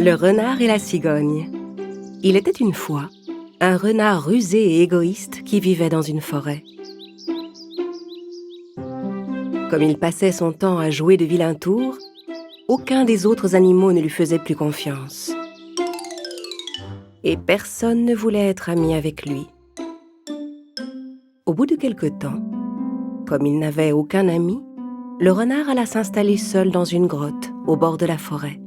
Le renard et la cigogne. Il était une fois un renard rusé et égoïste qui vivait dans une forêt. Comme il passait son temps à jouer de vilains tours, aucun des autres animaux ne lui faisait plus confiance. Et personne ne voulait être ami avec lui. Au bout de quelque temps, comme il n'avait aucun ami, le renard alla s'installer seul dans une grotte au bord de la forêt.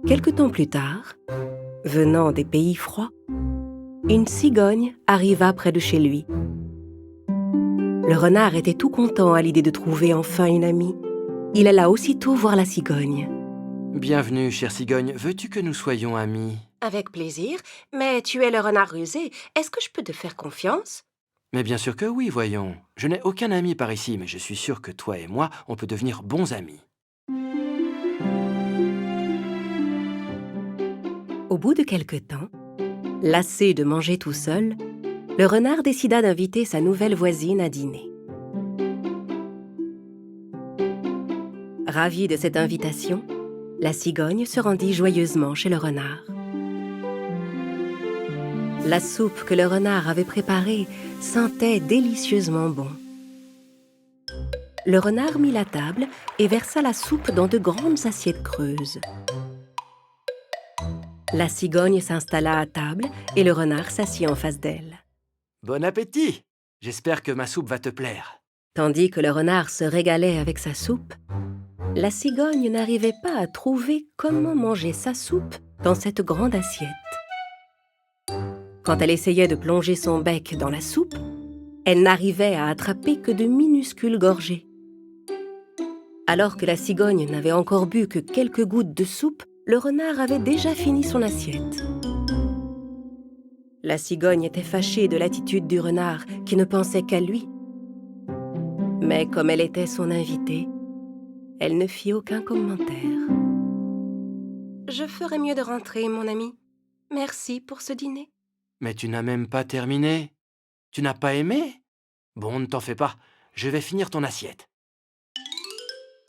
Quelque temps plus tard, venant des pays froids, une cigogne arriva près de chez lui. Le renard était tout content à l'idée de trouver enfin une amie. Il alla aussitôt voir la cigogne. Bienvenue, chère cigogne. Veux-tu que nous soyons amis? Avec plaisir, mais tu es le renard rusé. Est-ce que je peux te faire confiance? Mais bien sûr que oui, voyons. Je n'ai aucun ami par ici, mais je suis sûr que toi et moi, on peut devenir bons amis. Au bout de quelque temps, lassé de manger tout seul, le renard décida d'inviter sa nouvelle voisine à dîner. Ravie de cette invitation, la cigogne se rendit joyeusement chez le renard. La soupe que le renard avait préparée sentait délicieusement bon. Le renard mit la table et versa la soupe dans de grandes assiettes creuses. La cigogne s'installa à table et le renard s'assit en face d'elle. Bon appétit! J'espère que ma soupe va te plaire. Tandis que le renard se régalait avec sa soupe, la cigogne n'arrivait pas à trouver comment manger sa soupe dans cette grande assiette. Quand elle essayait de plonger son bec dans la soupe, elle n'arrivait à attraper que de minuscules gorgées. Alors que la cigogne n'avait encore bu que quelques gouttes de soupe, le renard avait déjà fini son assiette. La cigogne était fâchée de l'attitude du renard qui ne pensait qu'à lui. Mais comme elle était son invitée, elle ne fit aucun commentaire. « Je ferais mieux de rentrer, mon ami. Merci pour ce dîner. » Mais tu n'as même pas terminé. Tu n'as pas aimé? Bon, ne t'en fais pas. Je vais finir ton assiette.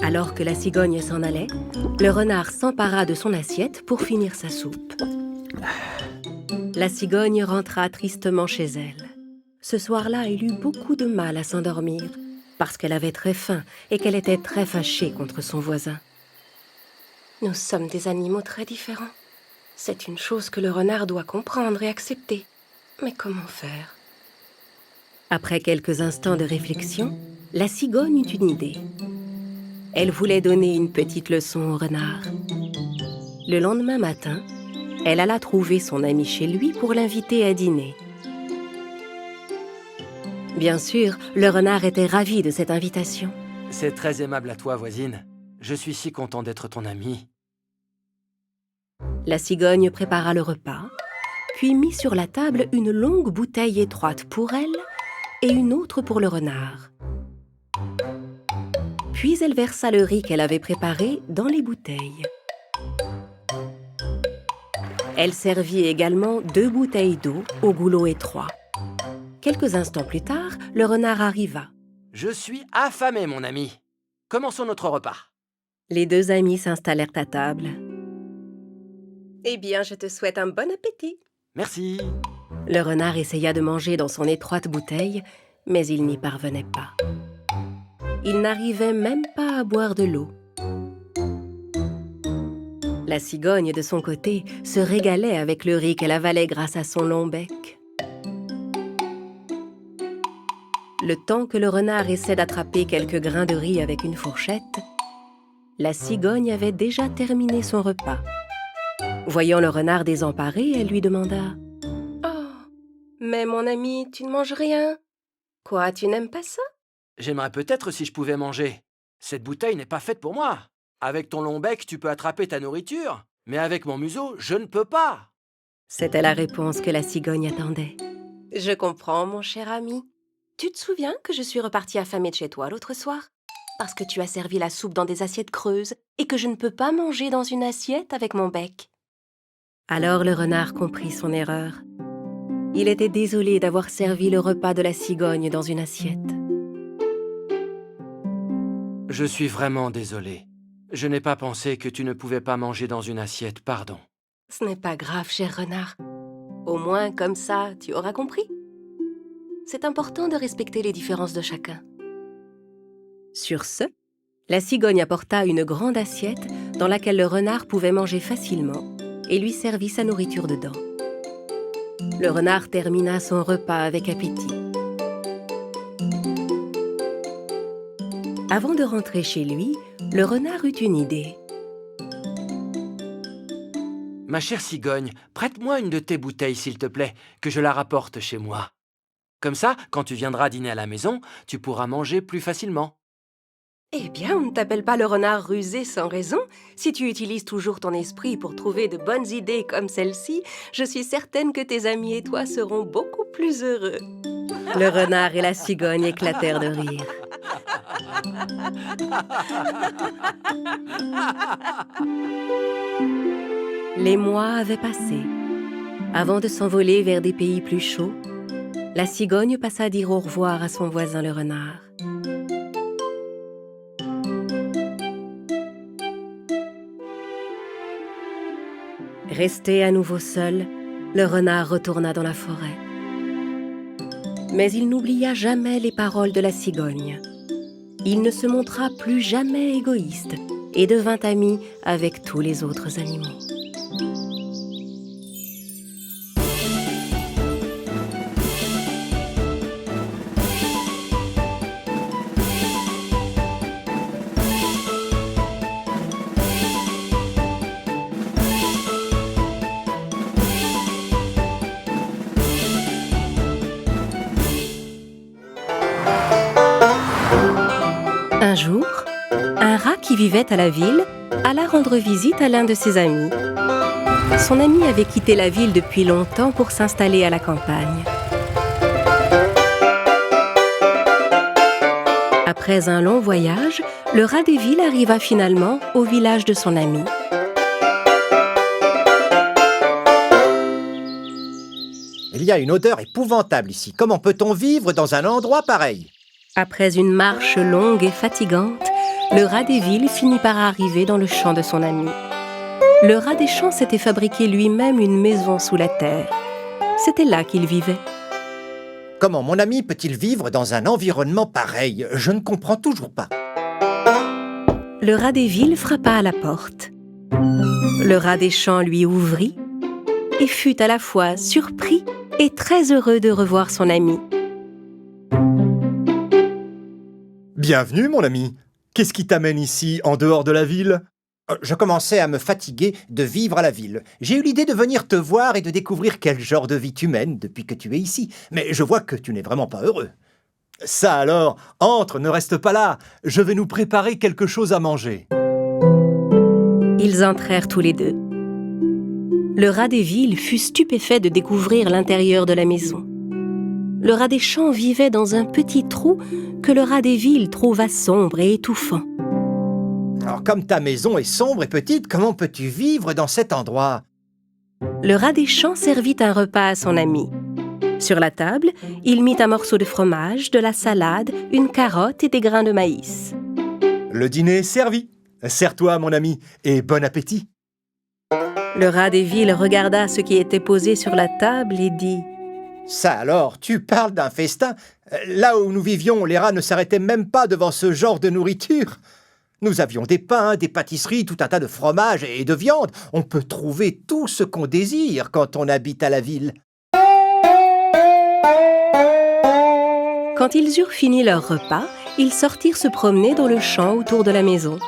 Alors que la cigogne s'en allait, le renard s'empara de son assiette pour finir sa soupe. La cigogne rentra tristement chez elle. Ce soir-là, elle eut beaucoup de mal à s'endormir, parce qu'elle avait très faim et qu'elle était très fâchée contre son voisin. Nous sommes des animaux très différents. C'est une chose que le renard doit comprendre et accepter. Mais comment faire? Après quelques instants de réflexion, la cigogne eut une idée. Elle voulait donner une petite leçon au renard. Le lendemain matin, elle alla trouver son ami chez lui pour l'inviter à dîner. Bien sûr, le renard était ravi de cette invitation. C'est très aimable à toi, voisine. Je suis si content d'être ton ami. La cigogne prépara le repas, puis mit sur la table une longue bouteille étroite pour elle et une autre pour le renard. Puis elle versa le riz qu'elle avait préparé dans les bouteilles. Elle servit également 2 bouteilles d'eau au goulot étroit. Quelques instants plus tard, le renard arriva. Je suis affamé, mon ami. Commençons notre repas. Les 2 amis s'installèrent à table. « Eh bien, je te souhaite un bon appétit. » Merci. Le renard essaya de manger dans son étroite bouteille, mais il n'y parvenait pas. Il n'arrivait même pas à boire de l'eau. La cigogne, de son côté, se régalait avec le riz qu'elle avalait grâce à son long bec. Le temps que le renard essaie d'attraper quelques grains de riz avec une fourchette, la cigogne avait déjà terminé son repas. Voyant le renard désemparé, elle lui demanda « Oh, mais mon ami, tu ne manges rien. Quoi, tu n'aimes pas ça? » J'aimerais peut-être si je pouvais manger. Cette bouteille n'est pas faite pour moi. Avec ton long bec, tu peux attraper ta nourriture. Mais avec mon museau, je ne peux pas. C'était la réponse que la cigogne attendait. « Je comprends, mon cher ami. Tu te souviens que je suis repartie affamée de chez toi l'autre soir? Parce que tu as servi la soupe dans des assiettes creuses et que je ne peux pas manger dans une assiette avec mon bec. » Alors le renard comprit son erreur. Il était désolé d'avoir servi le repas de la cigogne dans une assiette. Je suis vraiment désolé. Je n'ai pas pensé que tu ne pouvais pas manger dans une assiette, pardon. Ce n'est pas grave, cher renard. Au moins, comme ça, tu auras compris. C'est important de respecter les différences de chacun. Sur ce, la cigogne apporta une grande assiette dans laquelle le renard pouvait manger facilement et lui servit sa nourriture dedans. Le renard termina son repas avec appétit. Avant de rentrer chez lui, le renard eut une idée. Ma chère cigogne, prête-moi une de tes bouteilles, s'il te plaît, que je la rapporte chez moi. Comme ça, quand tu viendras dîner à la maison, tu pourras manger plus facilement. Eh bien, on ne t'appelle pas le renard rusé sans raison. Si tu utilises toujours ton esprit pour trouver de bonnes idées comme celle-ci, je suis certaine que tes amis et toi seront beaucoup plus heureux. Le renard et la cigogne éclatèrent de rire. Les mois avaient passé. Avant de s'envoler vers des pays plus chauds, la cigogne passa dire au revoir à son voisin le renard. Resté à nouveau seul, le renard retourna dans la forêt. Mais il n'oublia jamais les paroles de la cigogne. Il ne se montra plus jamais égoïste et devint ami avec tous les autres animaux. Un jour, un rat qui vivait à la ville alla rendre visite à l'un de ses amis. Son ami avait quitté la ville depuis longtemps pour s'installer à la campagne. Après un long voyage, le rat des villes arriva finalement au village de son ami. Il y a une odeur épouvantable ici. Comment peut-on vivre dans un endroit pareil ? Après une marche longue et fatigante, le rat des villes finit par arriver dans le champ de son ami. Le rat des champs s'était fabriqué lui-même une maison sous la terre. C'était là qu'il vivait. Comment mon ami peut-il vivre dans un environnement pareil ? Je ne comprends toujours pas. Le rat des villes frappa à la porte. Le rat des champs lui ouvrit et fut à la fois surpris et très heureux de revoir son ami. Bienvenue, mon ami. Qu'est-ce qui t'amène ici, en dehors de la ville ? Je commençais à me fatiguer de vivre à la ville. J'ai eu l'idée de venir te voir et de découvrir quel genre de vie tu mènes depuis que tu es ici. Mais je vois que tu n'es vraiment pas heureux. Ça alors, entre, ne reste pas là. Je vais nous préparer quelque chose à manger. Ils entrèrent tous les deux. Le rat des villes fut stupéfait de découvrir l'intérieur de la maison. Le rat des champs vivait dans un petit trou que le rat des villes trouva sombre et étouffant. Alors, comme ta maison est sombre et petite, comment peux-tu vivre dans cet endroit ? Le rat des champs servit un repas à son ami. Sur la table, il mit un morceau de fromage, de la salade, une carotte et des grains de maïs. Le dîner est servi. Sers-toi, mon ami, et bon appétit. Le rat des villes regarda ce qui était posé sur la table et dit: Ça alors, tu parles d'un festin ? Là où nous vivions, les rats ne s'arrêtaient même pas devant ce genre de nourriture. Nous avions des pains, des pâtisseries, tout un tas de fromages et de viande. On peut trouver tout ce qu'on désire quand on habite à la ville. Quand ils eurent fini leur repas, ils sortirent se promener dans le champ autour de la maison.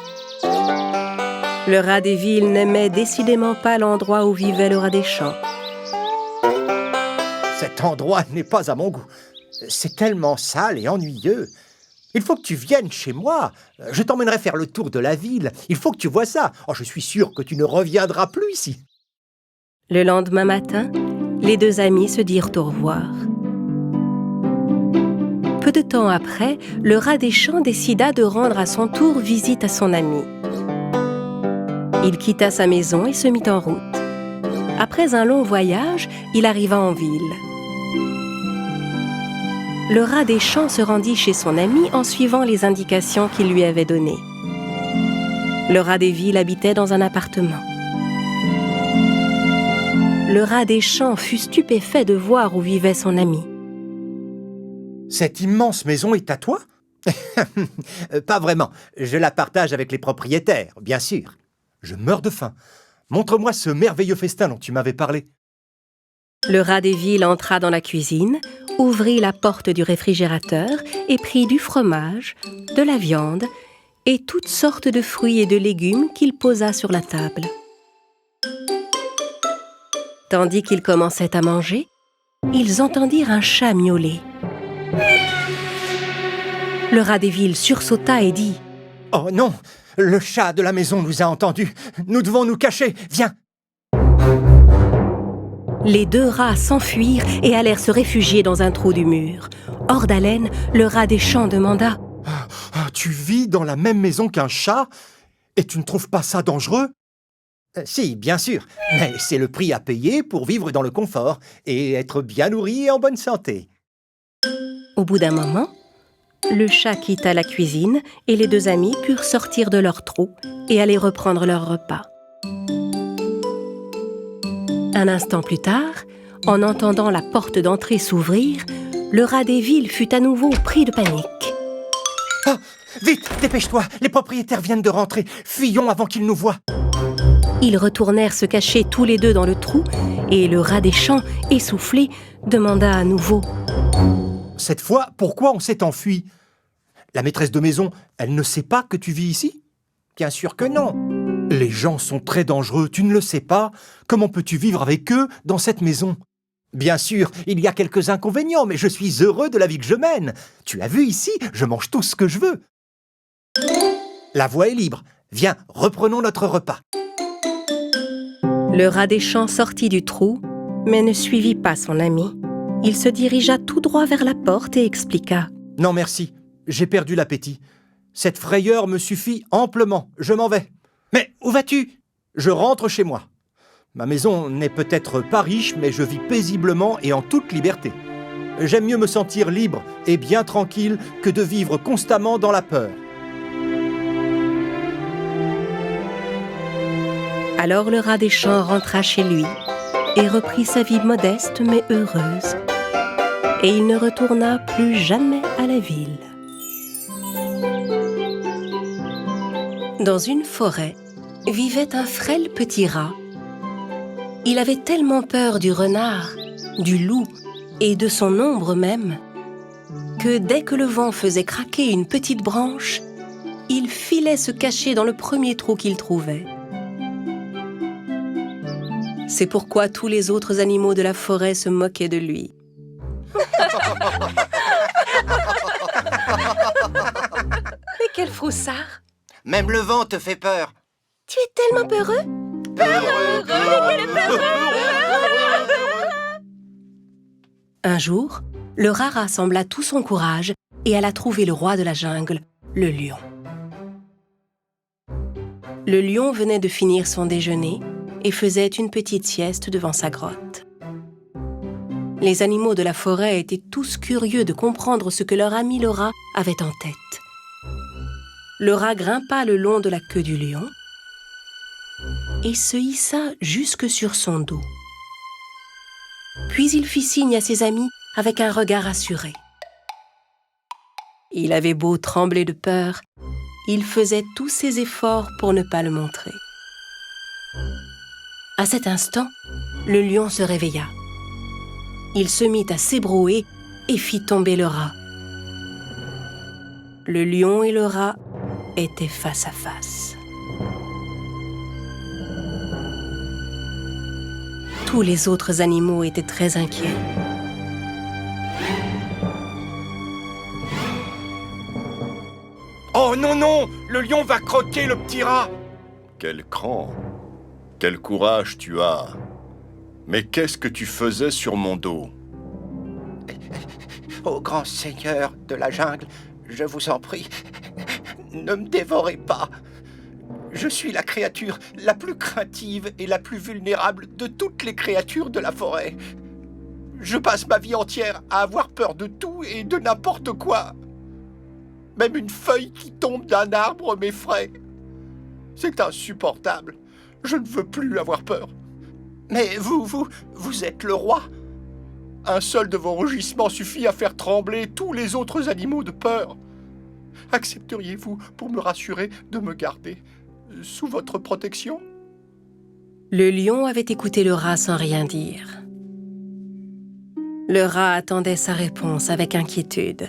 Le rat des villes n'aimait décidément pas l'endroit où vivait le rat des champs. Cet endroit n'est pas à mon goût. C'est tellement sale et ennuyeux. Il faut que tu viennes chez moi. Je t'emmènerai faire le tour de la ville. Il faut que tu vois ça. Oh, je suis sûr que tu ne reviendras plus ici. Le lendemain matin, les deux amis se dirent au revoir. Peu de temps après, le rat des champs décida de rendre à son tour visite à son ami. Il quitta sa maison et se mit en route. Après un long voyage, il arriva en ville. Le rat des champs se rendit chez son ami en suivant les indications qu'il lui avait données. Le rat des villes habitait dans un appartement. Le rat des champs fut stupéfait de voir où vivait son ami. Cette immense maison est à toi? Pas vraiment. Je la partage avec les propriétaires, bien sûr. Je meurs de faim. Montre-moi ce merveilleux festin dont tu m'avais parlé. Le rat des villes entra dans la cuisine, ouvrit la porte du réfrigérateur et prit du fromage, de la viande et toutes sortes de fruits et de légumes qu'il posa sur la table. Tandis qu'ils commençaient à manger, ils entendirent un chat miauler. Le rat des villes sursauta et dit « Oh non! Le chat de la maison nous a entendus. Nous devons nous cacher. Viens! » Les deux rats s'enfuirent et allèrent se réfugier dans un trou du mur. Hors d'haleine, le rat des champs demanda « Tu vis dans la même maison qu'un chat? Et tu ne trouves pas ça dangereux ?» Si, bien sûr. Mais c'est le prix à payer pour vivre dans le confort et être bien nourri et en bonne santé. Au bout d'un moment, le chat quitta la cuisine et les deux amis purent sortir de leur trou et aller reprendre leur repas. Un instant plus tard, en entendant la porte d'entrée s'ouvrir, le rat des villes fut à nouveau pris de panique. « Oh, vite, dépêche-toi, les propriétaires viennent de rentrer. Fuyons avant qu'ils nous voient. » Ils retournèrent se cacher tous les deux dans le trou et le rat des champs, essoufflé, demanda à nouveau « Cette fois, pourquoi on s'est enfui? La maîtresse de maison, elle ne sait pas que tu vis ici? » Bien sûr que non. Les gens sont très dangereux, tu ne le sais pas. Comment peux-tu vivre avec eux dans cette maison? Bien sûr, il y a quelques inconvénients, mais je suis heureux de la vie que je mène. Tu l'as vu ici, je mange tout ce que je veux. La voie est libre. Viens, reprenons notre repas. Le rat des champs sortit du trou, mais ne suivit pas son ami. Il se dirigea tout droit vers la porte et expliqua « Non merci, j'ai perdu l'appétit. Cette frayeur me suffit amplement, je m'en vais. »« Mais où vas-tu ?»« Je rentre chez moi. Ma maison n'est peut-être pas riche, mais je vis paisiblement et en toute liberté. J'aime mieux me sentir libre et bien tranquille que de vivre constamment dans la peur. » Alors le rat des champs rentra chez lui et reprit sa vie modeste mais heureuse. Et il ne retourna plus jamais à la ville. Dans une forêt vivait un frêle petit rat. Il avait tellement peur du renard, du loup et de son ombre même, que dès que le vent faisait craquer une petite branche, il filait se cacher dans le premier trou qu'il trouvait. C'est pourquoi tous les autres animaux de la forêt se moquaient de lui. Mais quel froussard! Même le vent te fait peur. Tu es tellement peureux! Un jour, le rat rassembla tout son courage et alla trouver le roi de la jungle, le lion. Le lion venait de finir son déjeuner et faisait une petite sieste devant sa grotte. Les animaux de la forêt étaient tous curieux de comprendre ce que leur ami le rat avait en tête. Le rat grimpa le long de la queue du lion et se hissa jusque sur son dos. Puis il fit signe à ses amis avec un regard assuré. Il avait beau trembler de peur, il faisait tous ses efforts pour ne pas le montrer. À cet instant, le lion se réveilla. Il se mit à s'ébrouer et fit tomber le rat. Le lion et le rat étaient face à face. Tous les autres animaux étaient très inquiets. Oh non, non! Le lion va croquer le petit rat! Quel cran! Quel courage tu as! Mais qu'est-ce que tu faisais sur mon dos? Ô grand seigneur de la jungle, je vous en prie, ne me dévorez pas. Je suis la créature la plus craintive et la plus vulnérable de toutes les créatures de la forêt. Je passe ma vie entière à avoir peur de tout et de n'importe quoi. Même une feuille qui tombe d'un arbre m'effraie. C'est insupportable. Je ne veux plus avoir peur. Mais vous êtes le roi. Un seul de vos rugissements suffit à faire trembler tous les autres animaux de peur. Accepteriez-vous, pour me rassurer, de me garder sous votre protection ? Le lion avait écouté le rat sans rien dire. Le rat attendait sa réponse avec inquiétude.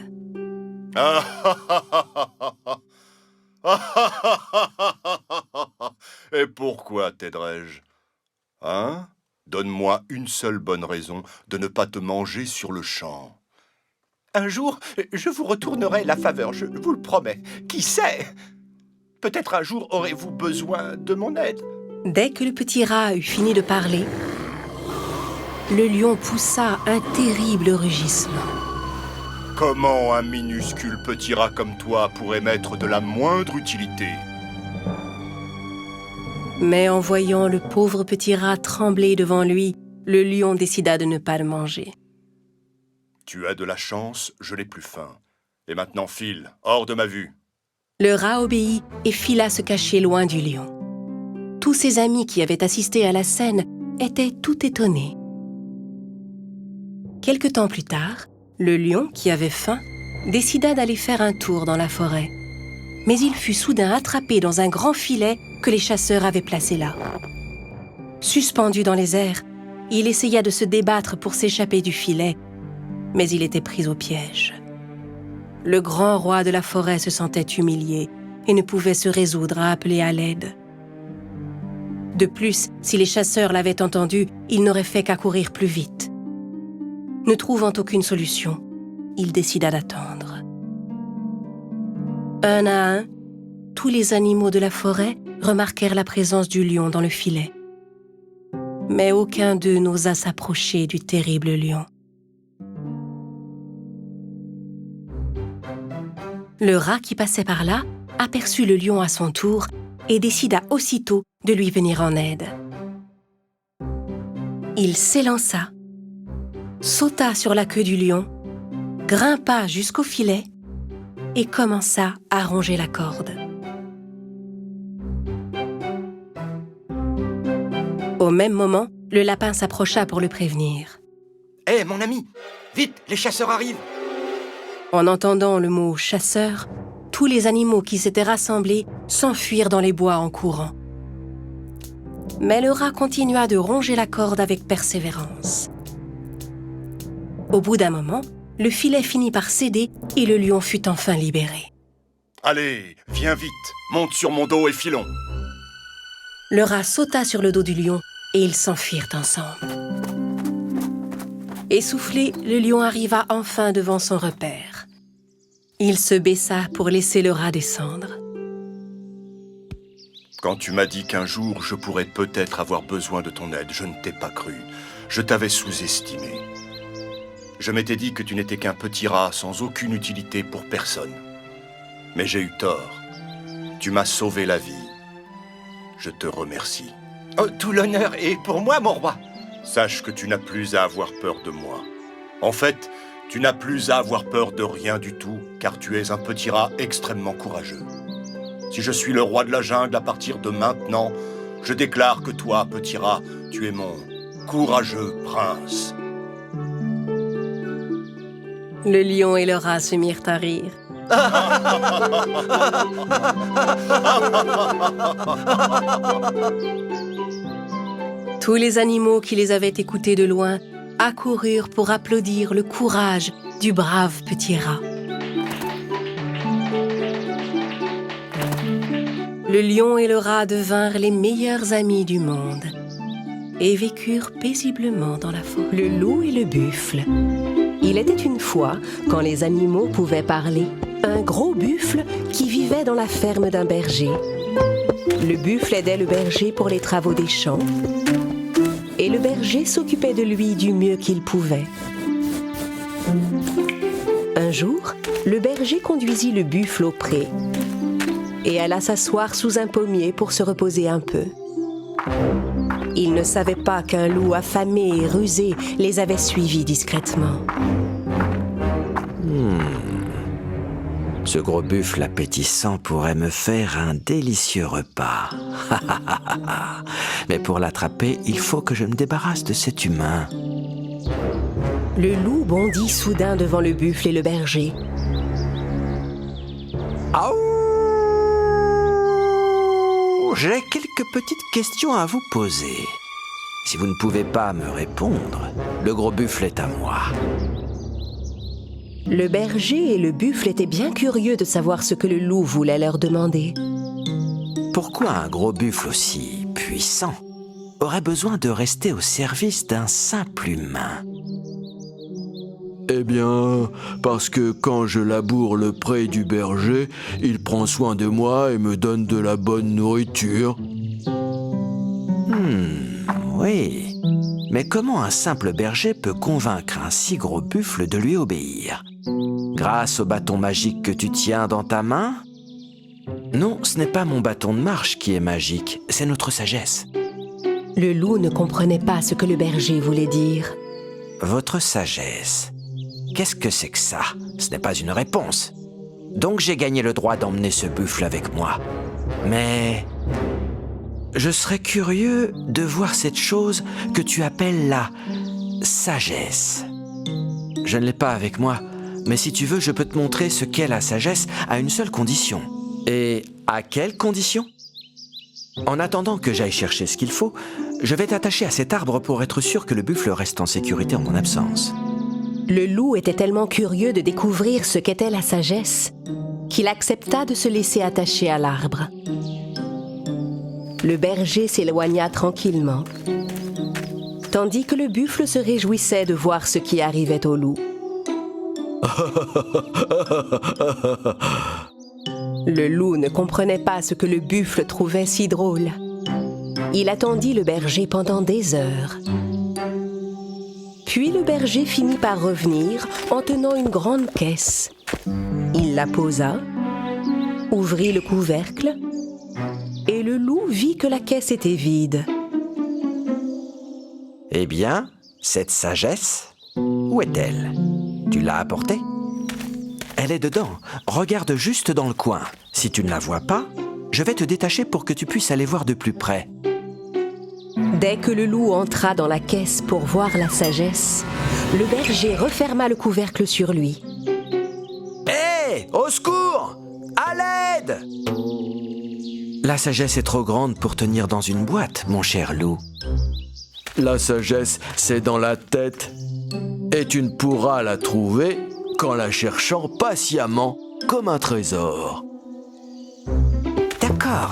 Et pourquoi t'aiderais-je ? Hein ? Donne-moi une seule bonne raison de ne pas te manger sur le champ. Un jour, je vous retournerai la faveur, je vous le promets. Qui sait ? Peut-être un jour aurez-vous besoin de mon aide. Dès que le petit rat eut fini de parler, le lion poussa un terrible rugissement. Comment un minuscule petit rat comme toi pourrait m'être de la moindre utilité ? Mais en voyant le pauvre petit rat trembler devant lui, le lion décida de ne pas le manger. Tu as de la chance, je n'ai plus faim. Et maintenant file, hors de ma vue. Le rat obéit et fila se cacher loin du lion. Tous ses amis qui avaient assisté à la scène étaient tout étonnés. Quelque temps plus tard, le lion, qui avait faim, décida d'aller faire un tour dans la forêt. Mais il fut soudain attrapé dans un grand filet que les chasseurs avaient placé là. Suspendu dans les airs, il essaya de se débattre pour s'échapper du filet, mais il était pris au piège. Le grand roi de la forêt se sentait humilié et ne pouvait se résoudre à appeler à l'aide. De plus, si les chasseurs l'avaient entendu, il n'aurait fait qu'accourir plus vite. Ne trouvant aucune solution, il décida d'attendre. Un à un, tous les animaux de la forêt remarquèrent la présence du lion dans le filet. Mais aucun d'eux n'osa s'approcher du terrible lion. Le rat qui passait par là aperçut le lion à son tour et décida aussitôt de lui venir en aide. Il s'élança, sauta sur la queue du lion, grimpa jusqu'au filet et commença à ronger la corde. Au même moment, le lapin s'approcha pour le prévenir. « Hé, mon ami, vite, les chasseurs arrivent !» En entendant le mot « chasseur », tous les animaux qui s'étaient rassemblés s'enfuirent dans les bois en courant. Mais le rat continua de ronger la corde avec persévérance. Au bout d'un moment, le filet finit par céder et le lion fut enfin libéré. Allez, viens vite, monte sur mon dos et filons. Le rat sauta sur le dos du lion et ils s'enfuirent ensemble. Essoufflé, le lion arriva enfin devant son repère. Il se baissa pour laisser le rat descendre. Quand tu m'as dit qu'un jour je pourrais peut-être avoir besoin de ton aide, je ne t'ai pas cru. Je t'avais sous-estimé. Je m'étais dit que tu n'étais qu'un petit rat sans aucune utilité pour personne. Mais j'ai eu tort. Tu m'as sauvé la vie. Je te remercie. Oh, tout l'honneur est pour moi, mon roi. Sache que tu n'as plus à avoir peur de moi. En fait, tu n'as plus à avoir peur de rien du tout, car tu es un petit rat extrêmement courageux. Si je suis le roi de la jungle à partir de maintenant, je déclare que toi, petit rat, tu es mon courageux prince. Le lion et le rat se mirent à rire. Tous les animaux qui les avaient écoutés de loin accoururent pour applaudir le courage du brave petit rat. Le lion et le rat devinrent les meilleurs amis du monde et vécurent paisiblement dans la forêt. Le loup et le buffle. Il était une fois, quand les animaux pouvaient parler, un gros buffle qui vivait dans la ferme d'un berger. Le buffle aidait le berger pour les travaux des champs et le berger s'occupait de lui du mieux qu'il pouvait. Un jour, le berger conduisit le buffle au pré et alla s'asseoir sous un pommier pour se reposer un peu. Il ne savait pas qu'un loup affamé et rusé les avait suivis discrètement. Ce gros buffle appétissant pourrait me faire un délicieux repas. Mais pour l'attraper, il faut que je me débarrasse de cet humain. Le loup bondit soudain devant le buffle et le berger. Aouh! J'ai quelques petites questions à vous poser. Si vous ne pouvez pas me répondre, le gros buffle est à moi. Le berger et le buffle étaient bien curieux de savoir ce que le loup voulait leur demander. Pourquoi un gros buffle aussi puissant aurait besoin de rester au service d'un simple humain? Eh bien, parce que quand je laboure le pré du berger, il prend soin de moi et me donne de la bonne nourriture. Oui. Mais comment un simple berger peut convaincre un si gros buffle de lui obéir? Grâce au bâton magique que tu tiens dans ta main? Non, ce n'est pas mon bâton de marche qui est magique, c'est notre sagesse. Le loup ne comprenait pas ce que le berger voulait dire. Votre sagesse. Qu'est-ce que c'est que ça? Ce n'est pas une réponse. Donc j'ai gagné le droit d'emmener ce buffle avec moi. Mais je serais curieux de voir cette chose que tu appelles la sagesse. Je ne l'ai pas avec moi, mais si tu veux, je peux te montrer ce qu'est la sagesse à une seule condition. Et à quelle condition? En attendant que j'aille chercher ce qu'il faut, je vais t'attacher à cet arbre pour être sûr que le buffle reste en sécurité en mon absence. Le loup était tellement curieux de découvrir ce qu'était la sagesse qu'il accepta de se laisser attacher à l'arbre. Le berger s'éloigna tranquillement, tandis que le buffle se réjouissait de voir ce qui arrivait au loup. Le loup ne comprenait pas ce que le buffle trouvait si drôle. Il attendit le berger pendant des heures. Puis le berger finit par revenir en tenant une grande caisse. Il la posa, ouvrit le couvercle, et le loup vit que la caisse était vide. Eh bien, cette sagesse, où est-elle? Tu l'as apportée? Elle est dedans. Regarde juste dans le coin. Si tu ne la vois pas, je vais te détacher pour que tu puisses aller voir de plus près. Dès que le loup entra dans la caisse pour voir la sagesse, le berger referma le couvercle sur lui. Hé! Au secours! À l'aide! La sagesse est trop grande pour tenir dans une boîte, mon cher loup. La sagesse, c'est dans la tête. Et tu ne pourras la trouver qu'en la cherchant patiemment comme un trésor.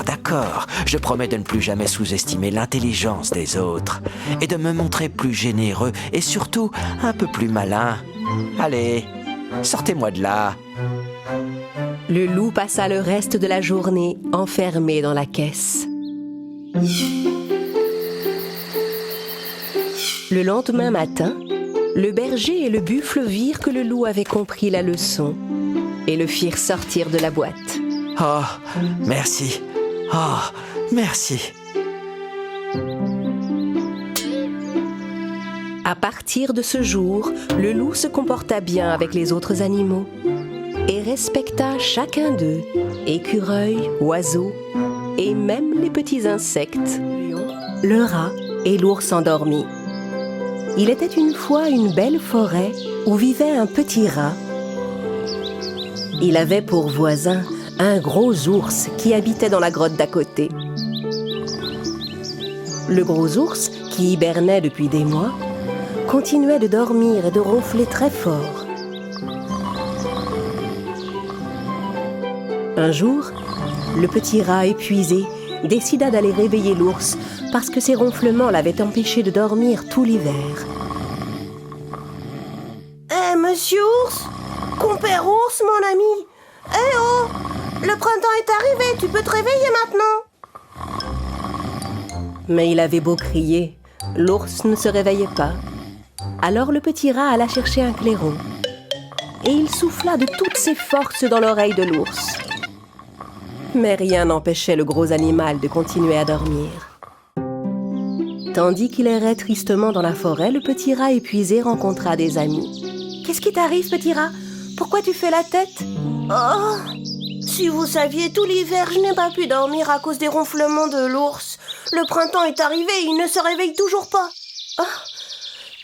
D'accord. Je promets de ne plus jamais sous-estimer l'intelligence des autres et de me montrer plus généreux et surtout un peu plus malin. Allez, sortez-moi de là. Le loup passa le reste de la journée enfermé dans la caisse. Le lendemain matin, le berger et le buffle virent que le loup avait compris la leçon et le firent sortir de la boîte. Oh, merci. Oh, merci. À partir de ce jour, le loup se comporta bien avec les autres animaux et respecta chacun d'eux, écureuils, oiseaux et même les petits insectes, le rat et l'ours endormi. Il était une fois une belle forêt où vivait un petit rat. Il avait pour voisin un gros ours qui habitait dans la grotte d'à côté. Le gros ours, qui hibernait depuis des mois, continuait de dormir et de ronfler très fort. Un jour, le petit rat épuisé décida d'aller réveiller l'ours parce que ses ronflements l'avaient empêché de dormir tout l'hiver. Hé, monsieur ours! Compère ours, mon ami! Hé oh! Le printemps est arrivé, tu peux te réveiller maintenant! Mais il avait beau crier, l'ours ne se réveillait pas. Alors le petit rat alla chercher un clairon et il souffla de toutes ses forces dans l'oreille de l'ours. Mais rien n'empêchait le gros animal de continuer à dormir. Tandis qu'il errait tristement dans la forêt, le petit rat épuisé rencontra des amis. Qu'est-ce qui t'arrive, petit rat? Pourquoi tu fais la tête? Oh, si vous saviez, tout l'hiver, je n'ai pas pu dormir à cause des ronflements de l'ours. Le printemps est arrivé et il ne se réveille toujours pas. Oh,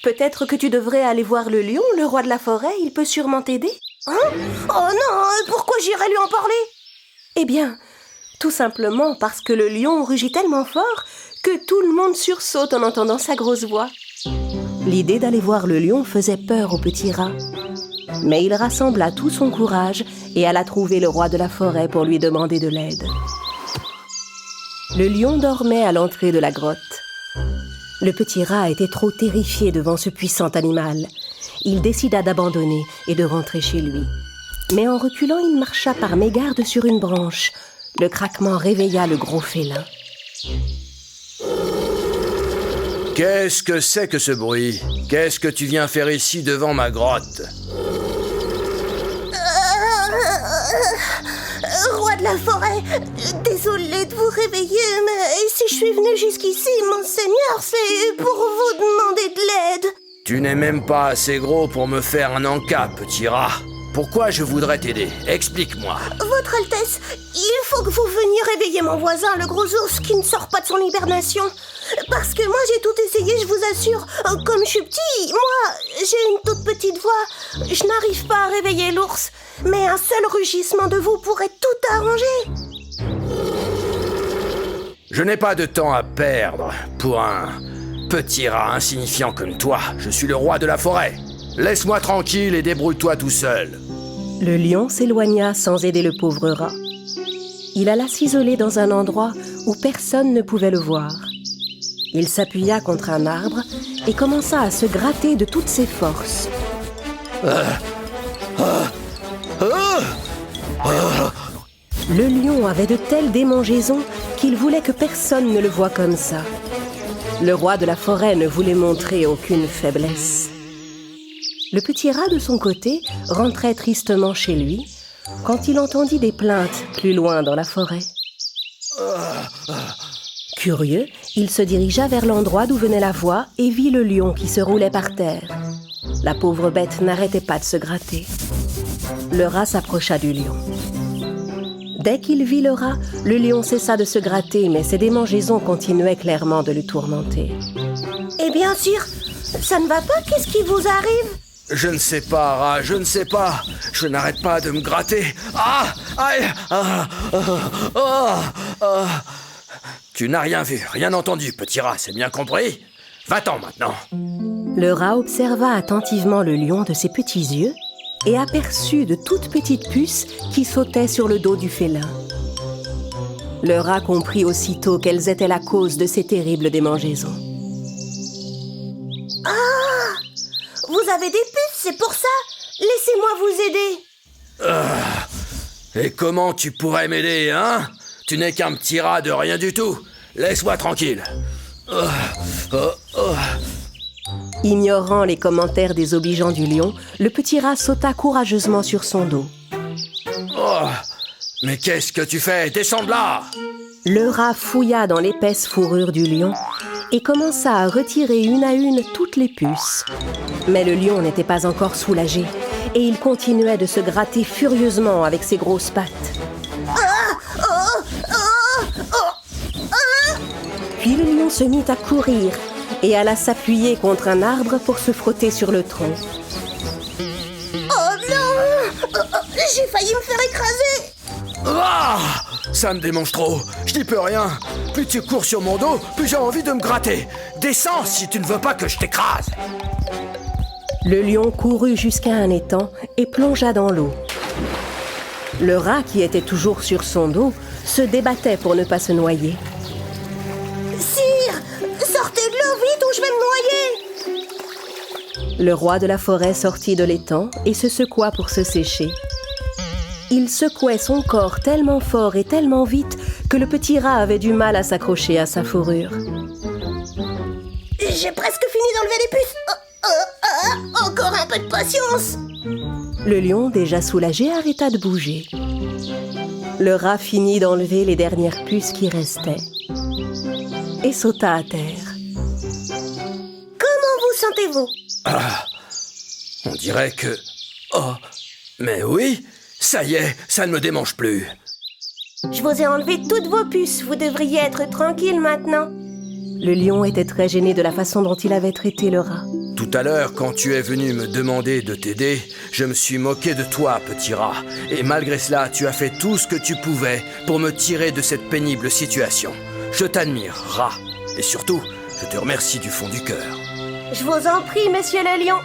peut-être que tu devrais aller voir le lion, le roi de la forêt. Il peut sûrement t'aider. Hein? Oh non, pourquoi j'irais lui en parler? Eh bien, tout simplement parce que le lion rugit tellement fort que tout le monde sursaute en entendant sa grosse voix. L'idée d'aller voir le lion faisait peur au petit rat. Mais il rassembla tout son courage et alla trouver le roi de la forêt pour lui demander de l'aide. Le lion dormait à l'entrée de la grotte. Le petit rat était trop terrifié devant ce puissant animal. Il décida d'abandonner et de rentrer chez lui. Mais en reculant, il marcha par mégarde sur une branche. Le craquement réveilla le gros félin. Qu'est-ce que c'est que ce bruit? Qu'est-ce que tu viens faire ici devant ma grotte? Roi de la forêt, désolé de vous réveiller, mais si je suis venue jusqu'ici, monseigneur, c'est pour vous demander de l'aide. Tu n'es même pas assez gros pour me faire un encas, petit rat. Pourquoi je voudrais t'aider? Explique-moi. Votre Altesse, il faut que vous veniez réveiller mon voisin, le gros ours qui ne sort pas de son hibernation. Parce que moi, j'ai tout essayé, je vous assure. Comme je suis petit, moi, j'ai une toute petite voix. Je n'arrive pas à réveiller l'ours. Mais un seul rugissement de vous pourrait tout arranger. Je n'ai pas de temps à perdre pour un petit rat insignifiant comme toi. Je suis le roi de la forêt. Laisse-moi tranquille et débrouille-toi tout seul. Le lion s'éloigna sans aider le pauvre rat. Il alla s'isoler dans un endroit où personne ne pouvait le voir. Il s'appuya contre un arbre et commença à se gratter de toutes ses forces. Le lion avait de telles démangeaisons qu'il voulait que personne ne le voie comme ça. Le roi de la forêt ne voulait montrer aucune faiblesse. Le petit rat, de son côté, rentrait tristement chez lui quand il entendit des plaintes plus loin dans la forêt. Curieux, il se dirigea vers l'endroit d'où venait la voix et vit le lion qui se roulait par terre. La pauvre bête n'arrêtait pas de se gratter. Le rat s'approcha du lion. Dès qu'il vit le rat, le lion cessa de se gratter, mais ses démangeaisons continuaient clairement de le tourmenter. Eh bien, sire, ça ne va pas? Qu'est-ce qui vous arrive? Je ne sais pas, rat, je ne sais pas. Je n'arrête pas de me gratter. Ah! Aïe! Tu n'as rien vu, rien entendu, petit rat, c'est bien compris? Va-t'en maintenant. Le rat observa attentivement le lion de ses petits yeux et aperçut de toutes petites puces qui sautaient sur le dos du félin. Le rat comprit aussitôt quelles étaient la cause de ces terribles démangeaisons. Ah! Vous avez des puces, c'est pour ça? Laissez-moi vous aider. Et comment tu pourrais m'aider, hein? Tu n'es qu'un petit rat de rien du tout. Laisse-moi tranquille. Ignorant les commentaires désobligeants du lion, le petit rat sauta courageusement sur son dos. Oh, mais qu'est-ce que tu fais? Descends de là! Le rat fouilla dans l'épaisse fourrure du lion et commença à retirer une à une toutes les puces. Mais le lion n'était pas encore soulagé et il continuait de se gratter furieusement avec ses grosses pattes. Puis le lion se mit à courir et alla s'appuyer contre un arbre pour se frotter sur le tronc. Oh non! J'ai failli me faire écraser! Ah! Ça me démange trop. Je n'y peux rien. Plus tu cours sur mon dos, plus j'ai envie de me gratter. Descends si tu ne veux pas que je t'écrase. Le lion courut jusqu'à un étang et plongea dans l'eau. Le rat, qui était toujours sur son dos, se débattait pour ne pas se noyer. Sire! Sortez de l'eau vite ou je vais me noyer! Le roi de la forêt sortit de l'étang et se secoua pour se sécher. Il secouait son corps tellement fort et tellement vite que le petit rat avait du mal à s'accrocher à sa fourrure. J'ai presque fini d'enlever les puces. Encore un peu de patience. Le lion, déjà soulagé, arrêta de bouger. Le rat finit d'enlever les dernières puces qui restaient et sauta à terre. Comment vous sentez-vous? On dirait que... Oh, mais oui, Ça y est, ça ne me démange plus. Je vous ai enlevé toutes vos puces. Vous devriez être tranquille maintenant. Le lion était très gêné de la façon dont il avait traité le rat. Tout à l'heure, quand tu es venu me demander de t'aider, je me suis moqué de toi, petit rat. Et malgré cela, tu as fait tout ce que tu pouvais pour me tirer de cette pénible situation. Je t'admire, rat. Et surtout, je te remercie du fond du cœur. Je vous en prie, monsieur le lion.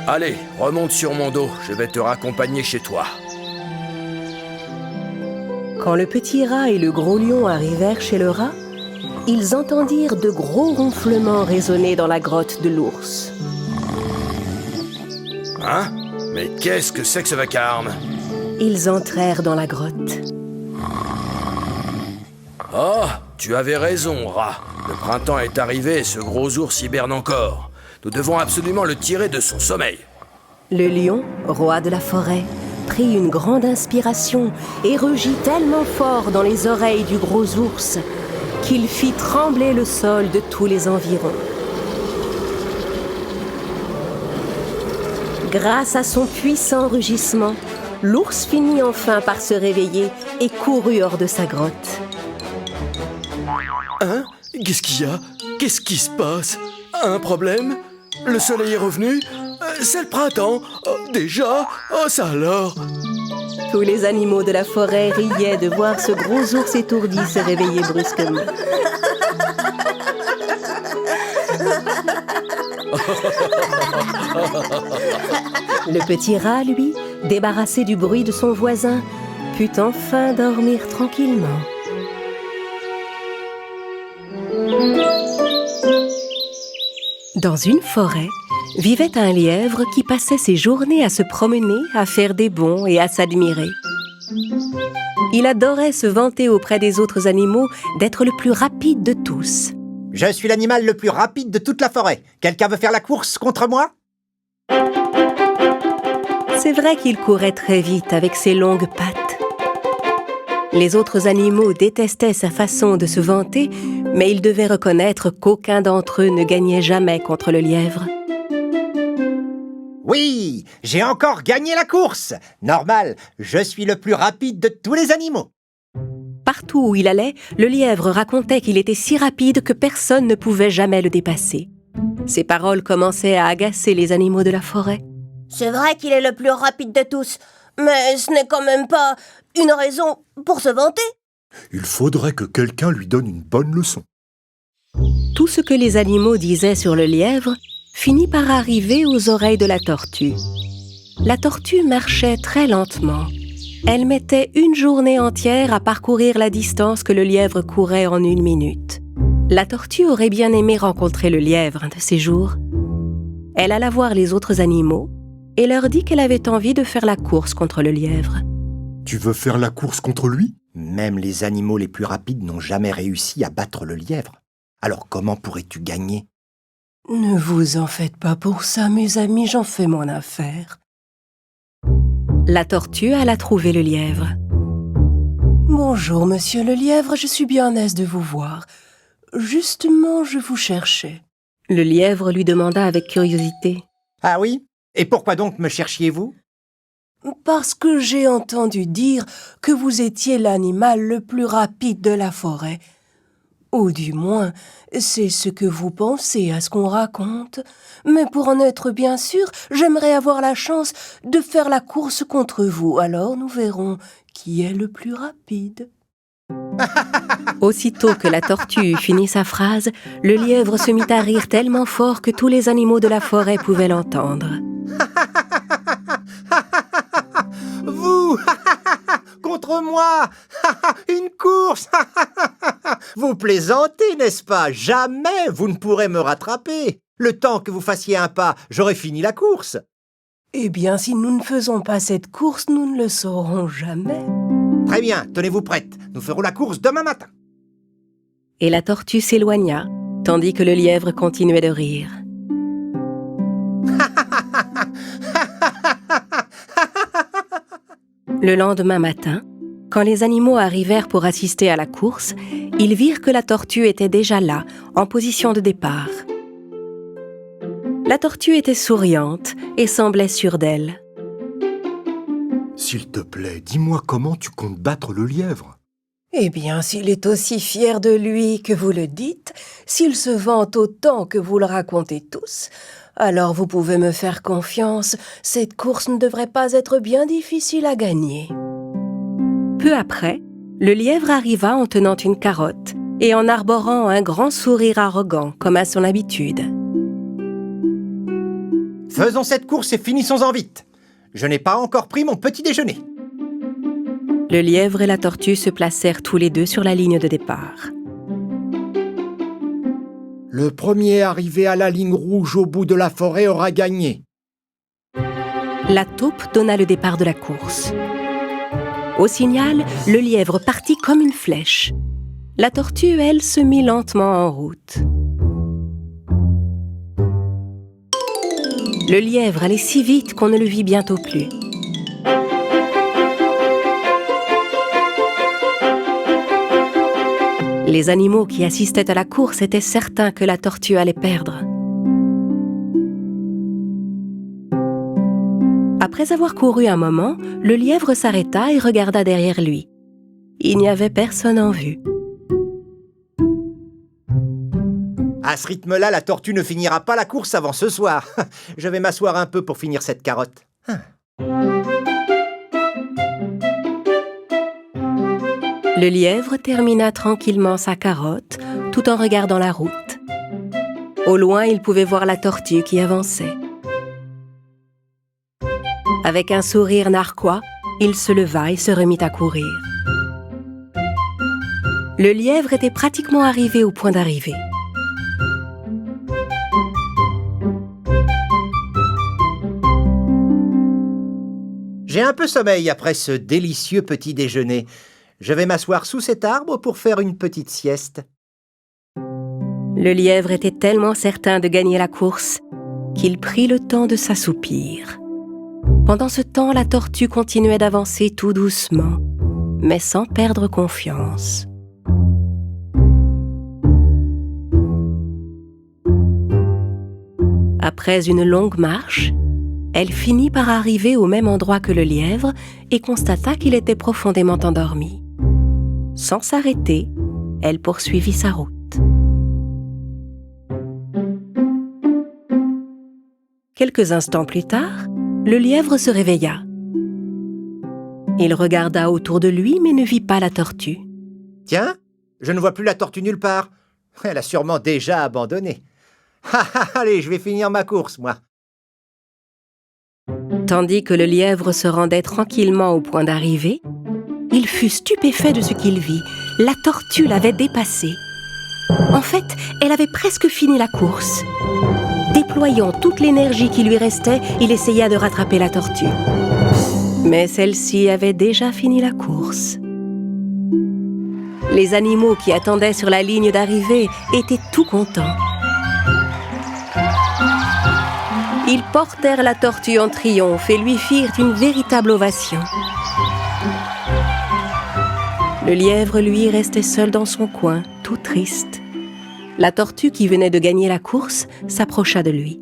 Allez, remonte sur mon dos, je vais te raccompagner chez toi. Quand le petit rat et le gros lion arrivèrent chez le rat, ils entendirent de gros ronflements résonner dans la grotte de l'ours. Hein? Mais qu'est-ce que c'est que ce vacarme? Ils entrèrent dans la grotte. Oh, tu avais raison, rat. Le printemps est arrivé et ce gros ours hiberne encore. Nous devons absolument le tirer de son sommeil. Le lion, roi de la forêt, prit une grande inspiration et rugit tellement fort dans les oreilles du gros ours qu'il fit trembler le sol de tous les environs. Grâce à son puissant rugissement, l'ours finit enfin par se réveiller et courut hors de sa grotte. Hein? Qu'est-ce qu'il y a? Qu'est-ce qui se passe? Un problème? Le soleil est revenu? C'est le printemps? Oh, déjà? Oh, ça alors? Tous les animaux de la forêt riaient de voir ce gros ours étourdi se réveiller brusquement. Le petit rat, lui, débarrassé du bruit de son voisin, put enfin dormir tranquillement. Dans une forêt, vivait un lièvre qui passait ses journées à se promener, à faire des bonds et à s'admirer. Il adorait se vanter auprès des autres animaux d'être le plus rapide de tous. Je suis l'animal le plus rapide de toute la forêt. Quelqu'un veut faire la course contre moi? C'est vrai qu'il courait très vite avec ses longues pattes. Les autres animaux détestaient sa façon de se vanter, mais ils devaient reconnaître qu'aucun d'entre eux ne gagnait jamais contre le lièvre. Oui, j'ai encore gagné la course. Normal, je suis le plus rapide de tous les animaux. Partout où il allait, le lièvre racontait qu'il était si rapide que personne ne pouvait jamais le dépasser. Ces paroles commençaient à agacer les animaux de la forêt. C'est vrai qu'il est le plus rapide de tous, mais ce n'est quand même pas une raison pour se vanter. Il faudrait que quelqu'un lui donne une bonne leçon. Tout ce que les animaux disaient sur le lièvre finit par arriver aux oreilles de la tortue. La tortue marchait très lentement. Elle mettait une journée entière à parcourir la distance que le lièvre courait en 1 minute. La tortue aurait bien aimé rencontrer le lièvre un de ces jours. Elle alla voir les autres animaux et leur dit qu'elle avait envie de faire la course contre le lièvre. Tu veux faire la course contre lui? Même les animaux les plus rapides n'ont jamais réussi à battre le lièvre. Alors comment pourrais-tu gagner? Ne vous en faites pas pour ça, mes amis, j'en fais mon affaire. La tortue alla trouver le lièvre. Bonjour, monsieur le lièvre, je suis bien aise de vous voir. Justement, je vous cherchais. Le lièvre lui demanda avec curiosité. Ah oui? Et pourquoi donc me cherchiez-vous? Parce que j'ai entendu dire que vous étiez l'animal le plus rapide de la forêt. Ou du moins, c'est ce que vous pensez à ce qu'on raconte. Mais pour en être bien sûr, j'aimerais avoir la chance de faire la course contre vous. Alors nous verrons qui est le plus rapide. Aussitôt que la tortue eut fini sa phrase, le lièvre se mit à rire tellement fort que tous les animaux de la forêt pouvaient l'entendre. Vous contre moi. Une course. Vous plaisantez, n'est-ce pas? Jamais vous ne pourrez me rattraper. Le temps que vous fassiez un pas, j'aurais fini la course. Eh bien, si nous ne faisons pas cette course, nous ne le saurons jamais. Très bien, tenez-vous prête. Nous ferons la course demain matin. Et la tortue s'éloigna, tandis que le lièvre continuait de rire. Le lendemain matin, quand les animaux arrivèrent pour assister à la course, ils virent que la tortue était déjà là, en position de départ. La tortue était souriante et semblait sûre d'elle. S'il te plaît, dis-moi comment tu comptes battre le lièvre. Eh bien, s'il est aussi fier de lui que vous le dites, s'il se vante autant que vous le racontez tous, alors vous pouvez me faire confiance, cette course ne devrait pas être bien difficile à gagner. Peu après, le lièvre arriva en tenant une carotte et en arborant un grand sourire arrogant, comme à son habitude. Faisons cette course et finissons-en vite. Je n'ai pas encore pris mon petit déjeuner. Le lièvre et la tortue se placèrent tous les deux sur la ligne de départ. Le premier arrivé à la ligne rouge au bout de la forêt aura gagné. La taupe donna le départ de la course. Au signal, le lièvre partit comme une flèche. La tortue, elle, se mit lentement en route. Le lièvre allait si vite qu'on ne le vit bientôt plus. Les animaux qui assistaient à la course étaient certains que la tortue allait perdre. Après avoir couru un moment, le lièvre s'arrêta et regarda derrière lui. Il n'y avait personne en vue. À ce rythme-là, la tortue ne finira pas la course avant ce soir. Je vais m'asseoir un peu pour finir cette carotte. Le lièvre termina tranquillement sa carotte, tout en regardant la route. Au loin, il pouvait voir la tortue qui avançait. Avec un sourire narquois, il se leva et se remit à courir. Le lièvre était pratiquement arrivé au point d'arrivée. J'ai un peu sommeil après ce délicieux petit déjeuner. Je vais m'asseoir sous cet arbre pour faire une petite sieste. Le lièvre était tellement certain de gagner la course qu'il prit le temps de s'assoupir. Pendant ce temps, la tortue continuait d'avancer tout doucement, mais sans perdre confiance. Après une longue marche, elle finit par arriver au même endroit que le lièvre et constata qu'il était profondément endormi. Sans s'arrêter, elle poursuivit sa route. Quelques instants plus tard, le lièvre se réveilla. Il regarda autour de lui mais ne vit pas la tortue. Tiens, je ne vois plus la tortue nulle part. Elle a sûrement déjà abandonné. Allez, je vais finir ma course, moi. Tandis que le lièvre se rendait tranquillement au point d'arrivée, il fut stupéfait de ce qu'il vit. La tortue l'avait dépassé. En fait, elle avait presque fini la course. Déployant toute l'énergie qui lui restait, il essaya de rattraper la tortue. Mais celle-ci avait déjà fini la course. Les animaux qui attendaient sur la ligne d'arrivée étaient tout contents. Ils portèrent la tortue en triomphe et lui firent une véritable ovation. Le lièvre, lui, restait seul dans son coin, tout triste. La tortue qui venait de gagner la course s'approcha de lui.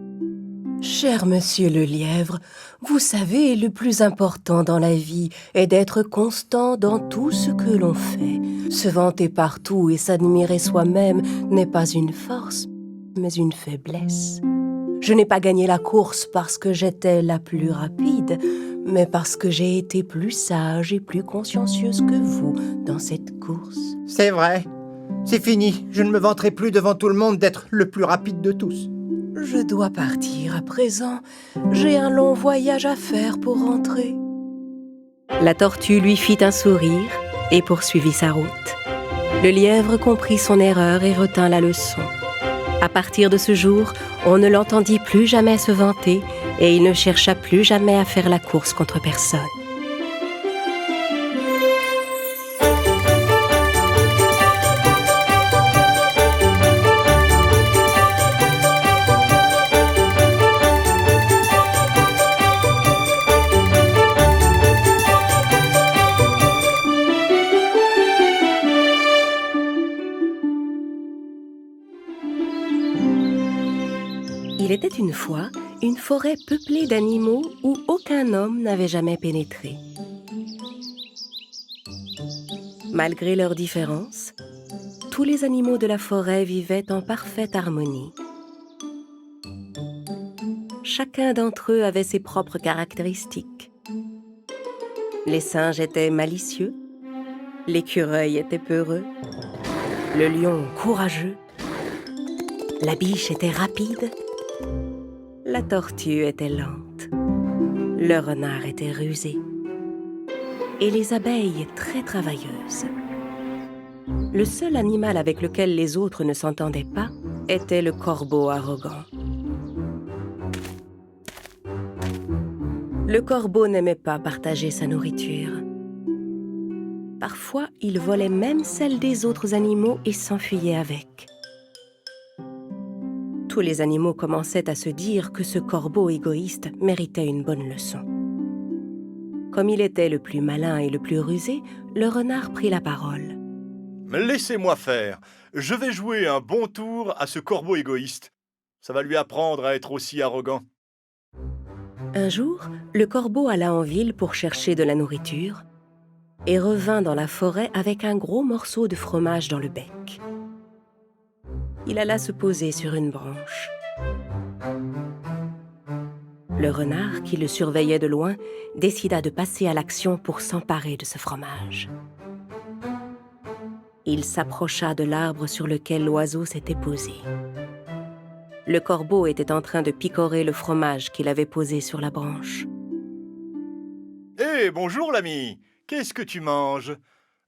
« Cher monsieur le lièvre, vous savez, le plus important dans la vie est d'être constant dans tout ce que l'on fait. Se vanter partout et s'admirer soi-même n'est pas une force, mais une faiblesse. Je n'ai pas gagné la course parce que j'étais la plus rapide, mais parce que j'ai été plus sage et plus consciencieuse que vous dans cette course. » C'est vrai. C'est fini. Je ne me vanterai plus devant tout le monde d'être le plus rapide de tous. Je dois partir à présent. J'ai un long voyage à faire pour rentrer. La tortue lui fit un sourire et poursuivit sa route. Le lièvre comprit son erreur et retint la leçon. À partir de ce jour, on ne l'entendit plus jamais se vanter et il ne chercha plus jamais à faire la course contre personne. Il était une fois une forêt peuplée d'animaux où aucun homme n'avait jamais pénétré. Malgré leurs différences, tous les animaux de la forêt vivaient en parfaite harmonie. Chacun d'entre eux avait ses propres caractéristiques. Les singes étaient malicieux, l'écureuil était peureux, le lion courageux, la biche était rapide, la tortue était lente, le renard était rusé et les abeilles très travailleuses. Le seul animal avec lequel les autres ne s'entendaient pas était le corbeau arrogant. Le corbeau n'aimait pas partager sa nourriture. Parfois, il volait même celle des autres animaux et s'enfuyait avec. Tous les animaux commençaient à se dire que ce corbeau égoïste méritait une bonne leçon. Comme il était le plus malin et le plus rusé, le renard prit la parole. Laissez-moi faire. Je vais jouer un bon tour à ce corbeau égoïste. Ça va lui apprendre à être aussi arrogant. Un jour, le corbeau alla en ville pour chercher de la nourriture et revint dans la forêt avec un gros morceau de fromage dans le bec. Il alla se poser sur une branche. Le renard, qui le surveillait de loin, décida de passer à l'action pour s'emparer de ce fromage. Il s'approcha de l'arbre sur lequel l'oiseau s'était posé. Le corbeau était en train de picorer le fromage qu'il avait posé sur la branche. « Hé, bonjour l'ami. Qu'est-ce que tu manges?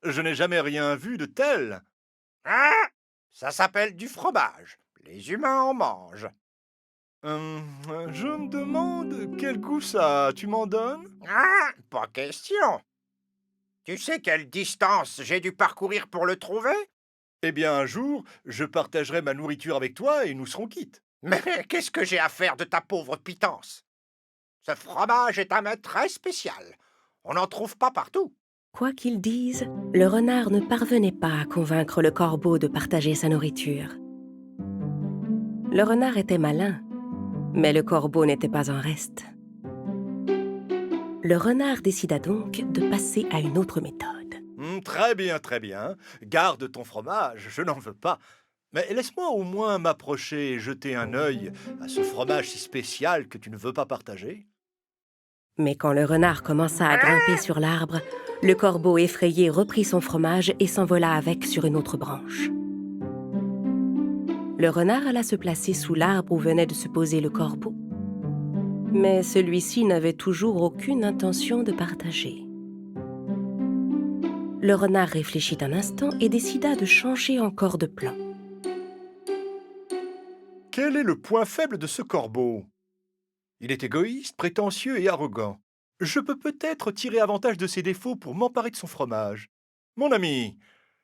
Je n'ai jamais rien vu de tel. »« Ah, ça s'appelle du fromage. Les humains en mangent. » Je me demande quel goût ça a. Tu m'en donnes? Ah, pas question. Tu sais quelle distance j'ai dû parcourir pour le trouver? Eh bien, un jour, je partagerai ma nourriture avec toi et nous serons quittes. Mais qu'est-ce que j'ai à faire de ta pauvre pitance? Ce fromage est un mets très spécial. On n'en trouve pas partout. Quoi qu'il dise, le renard ne parvenait pas à convaincre le corbeau de partager sa nourriture. Le renard était malin, mais le corbeau n'était pas en reste. Le renard décida donc de passer à une autre méthode. Très bien, très bien. Garde ton fromage, je n'en veux pas. Mais laisse-moi au moins m'approcher et jeter un œil à ce fromage si spécial que tu ne veux pas partager. Mais quand le renard commença à grimper sur l'arbre, le corbeau effrayé reprit son fromage et s'envola avec sur une autre branche. Le renard alla se placer sous l'arbre où venait de se poser le corbeau. Mais celui-ci n'avait toujours aucune intention de partager. Le renard réfléchit un instant et décida de changer encore de plan. Quel est le point faible de ce corbeau? Il est égoïste, prétentieux et arrogant. Je peux peut-être tirer avantage de ses défauts pour m'emparer de son fromage. Mon ami,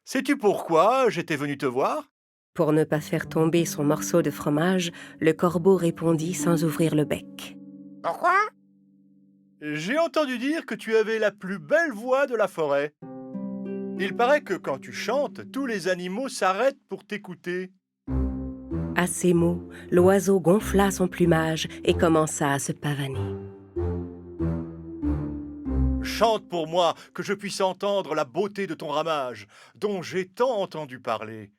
sais-tu pourquoi j'étais venu te voir? Pour ne pas faire tomber son morceau de fromage, le corbeau répondit sans ouvrir le bec. Pourquoi? J'ai entendu dire que tu avais la plus belle voix de la forêt. Il paraît que quand tu chantes, tous les animaux s'arrêtent pour t'écouter. À ces mots, l'oiseau gonfla son plumage et commença à se pavaner. Chante pour moi, que je puisse entendre la beauté de ton ramage, dont j'ai tant entendu parler.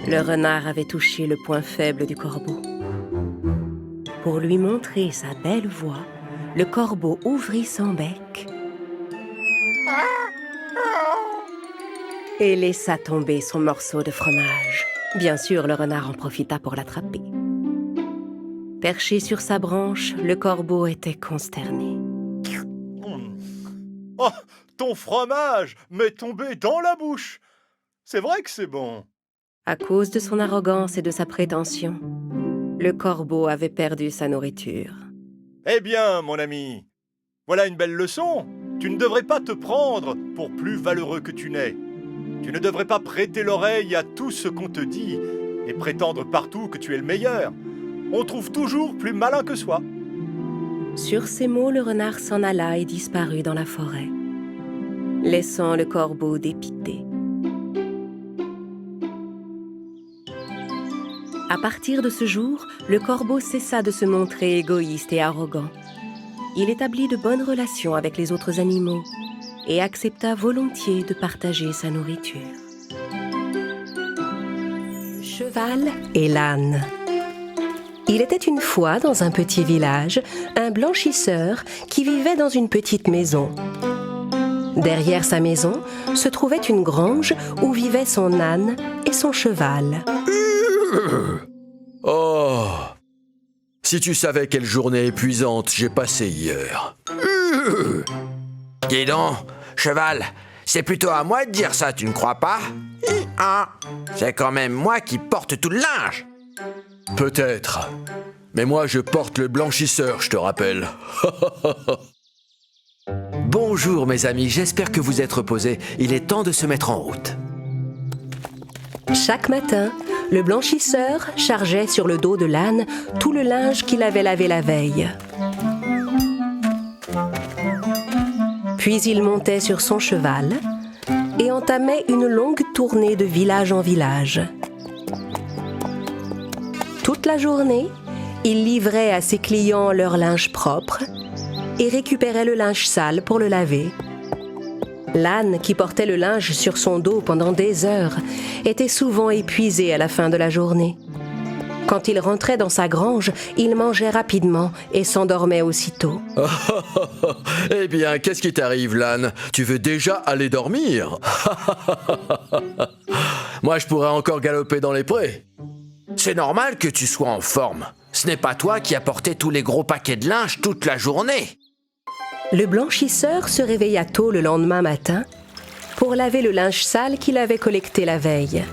Le renard avait touché le point faible du corbeau. Pour lui montrer sa belle voix, le corbeau ouvrit son bec et laissa tomber son morceau de fromage. Bien sûr, le renard en profita pour l'attraper. Perché sur sa branche, le corbeau était consterné. Oh, ton fromage m'est tombé dans la bouche. C'est vrai que c'est bon. À cause de son arrogance et de sa prétention, le corbeau avait perdu sa nourriture. Eh bien, mon ami, voilà une belle leçon. Tu ne devrais pas te prendre pour plus valeureux que tu n'es. Tu ne devrais pas prêter l'oreille à tout ce qu'on te dit et prétendre partout que tu es le meilleur. On trouve toujours plus malin que soi. Sur ces mots, le renard s'en alla et disparut dans la forêt, laissant le corbeau dépité. À partir de ce jour, le corbeau cessa de se montrer égoïste et arrogant. Il établit de bonnes relations avec les autres animaux et accepta volontiers de partager sa nourriture. Cheval et l'âne. Il était une fois dans un petit village un blanchisseur qui vivait dans une petite maison. Derrière sa maison se trouvait une grange où vivaient son âne et son cheval. Oh! Si tu savais quelle journée épuisante j'ai passée hier. Dis donc, cheval, c'est plutôt à moi de dire ça, tu ne crois pas? C'est quand même moi qui porte tout le linge. Peut-être. Mais moi, je porte le blanchisseur, je te rappelle. Bonjour mes amis, j'espère que vous êtes reposés. Il est temps de se mettre en route. Chaque matin, le blanchisseur chargeait sur le dos de l'âne tout le linge qu'il avait lavé la veille. Puis il montait sur son cheval et entamait une longue tournée de village en village. Toute la journée, il livrait à ses clients leur linge propre et récupérait le linge sale pour le laver. L'âne, qui portait le linge sur son dos pendant des heures, était souvent épuisé à la fin de la journée. Quand il rentrait dans sa grange, il mangeait rapidement et s'endormait aussitôt. Eh bien, qu'est-ce qui t'arrive, l'âne? Tu veux déjà aller dormir? Moi, je pourrais encore galoper dans les prés. C'est normal que tu sois en forme. Ce n'est pas toi qui as porté tous les gros paquets de linge toute la journée. Le blanchisseur se réveilla tôt le lendemain matin pour laver le linge sale qu'il avait collecté la veille.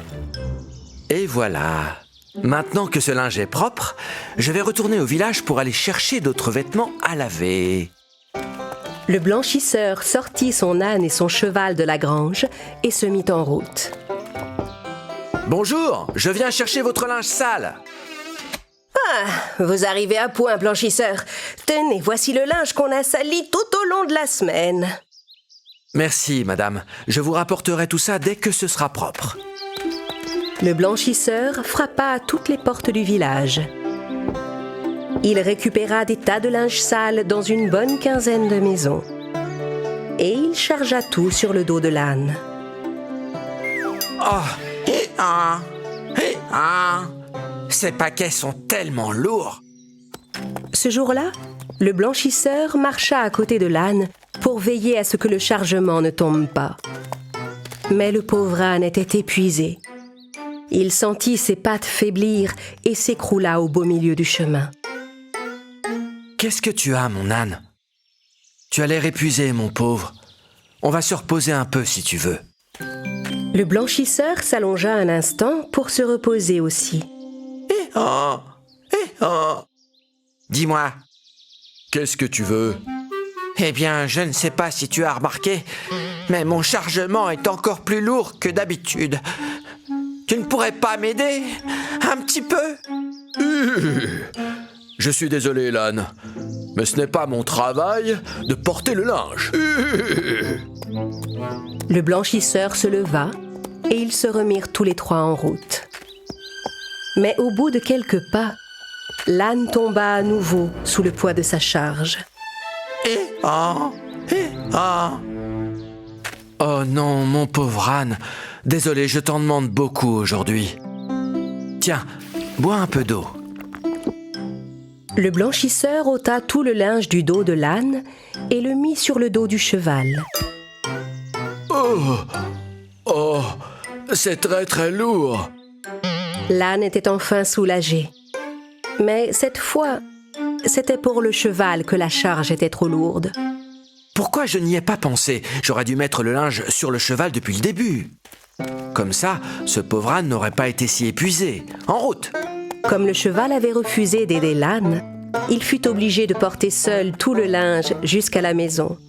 Et voilà. Maintenant que ce linge est propre, je vais retourner au village pour aller chercher d'autres vêtements à laver. Le blanchisseur sortit son âne et son cheval de la grange et se mit en route. Bonjour, je viens chercher votre linge sale. Vous arrivez à point, blanchisseur. Tenez, voici le linge qu'on a sali tout au long de la semaine. Merci, madame. Je vous rapporterai tout ça dès que ce sera propre. Le blanchisseur frappa à toutes les portes du village. Il récupéra des tas de linge sale dans une bonne quinzaine de maisons. Et il chargea tout sur le dos de l'âne. Ces paquets sont tellement lourds. Ce jour-là, le blanchisseur marcha à côté de l'âne pour veiller à ce que le chargement ne tombe pas. Mais le pauvre âne était épuisé. Il sentit ses pattes faiblir et s'écroula au beau milieu du chemin. Qu'est-ce que tu as, mon âne? Tu as l'air épuisé, mon pauvre. On va se reposer un peu si tu veux. Le blanchisseur s'allongea un instant pour se reposer aussi. Dis-moi. Qu'est-ce que tu veux? Eh bien, je ne sais pas si tu as remarqué, mais mon chargement est encore plus lourd que d'habitude. Tu ne pourrais pas m'aider un petit peu? Je suis désolé, l'âne, mais ce n'est pas mon travail de porter le linge. Le blanchisseur se leva et ils se remirent tous les trois en route. Mais au bout de quelques pas, l'âne tomba à nouveau sous le poids de sa charge. Oh non, mon pauvre âne. Désolé, je t'en demande beaucoup aujourd'hui. Tiens, bois un peu d'eau. Le blanchisseur ôta tout le linge du dos de l'âne et le mit sur le dos du cheval. Oh, c'est très très lourd. L'âne était enfin soulagé. Mais cette fois, c'était pour le cheval que la charge était trop lourde. Pourquoi je n'y ai pas pensé? J'aurais dû mettre le linge sur le cheval depuis le début. Comme ça, ce pauvre âne n'aurait pas été si épuisé. En route! Comme le cheval avait refusé d'aider l'âne, il fut obligé de porter seul tout le linge jusqu'à la maison.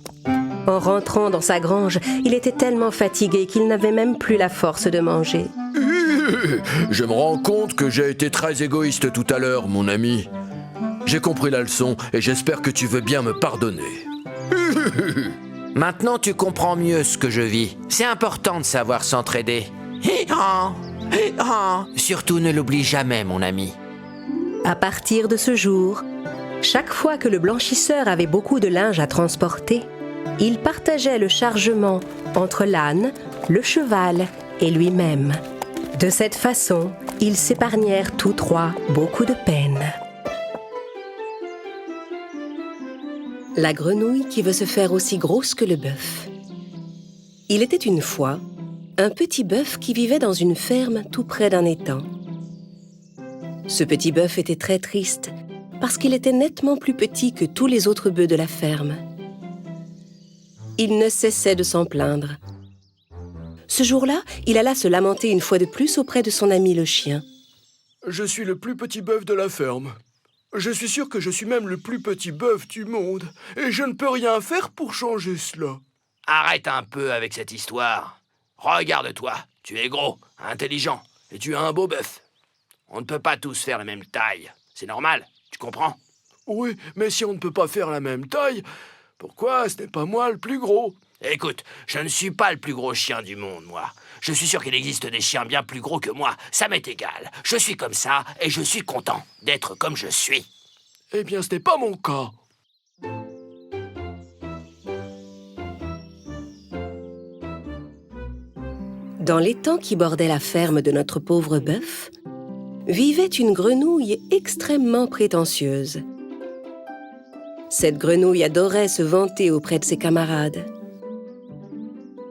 En rentrant dans sa grange, il était tellement fatigué qu'il n'avait même plus la force de manger. Je me rends compte que j'ai été très égoïste tout à l'heure, mon ami. J'ai compris la leçon et j'espère que tu veux bien me pardonner. Maintenant, tu comprends mieux ce que je vis. C'est important de savoir s'entraider. Oh, surtout ne l'oublie jamais, mon ami. À partir de ce jour, chaque fois que le blanchisseur avait beaucoup de linge à transporter, il partageait le chargement entre l'âne, le cheval et lui-même. De cette façon, ils s'épargnèrent tous trois beaucoup de peine. La grenouille qui veut se faire aussi grosse que le bœuf. Il était une fois un petit bœuf qui vivait dans une ferme tout près d'un étang. Ce petit bœuf était très triste parce qu'il était nettement plus petit que tous les autres bœufs de la ferme. Il ne cessait de s'en plaindre. Ce jour-là, il alla se lamenter une fois de plus auprès de son ami le chien. Je suis le plus petit bœuf de la ferme. Je suis sûr que je suis même le plus petit bœuf du monde. Et je ne peux rien faire pour changer cela. Arrête un peu avec cette histoire. Regarde-toi, tu es gros, intelligent, et tu as un beau bœuf. On ne peut pas tous faire la même taille. C'est normal, tu comprends? Oui, mais si on ne peut pas faire la même taille, pourquoi ce n'est pas moi le plus gros? Écoute, je ne suis pas le plus gros chien du monde, moi. Je suis sûr qu'il existe des chiens bien plus gros que moi. Ça m'est égal. Je suis comme ça et je suis content d'être comme je suis. Eh bien, ce n'est pas mon cas. Dans l'étang qui bordait la ferme de notre pauvre bœuf, vivait une grenouille extrêmement prétentieuse. Cette grenouille adorait se vanter auprès de ses camarades.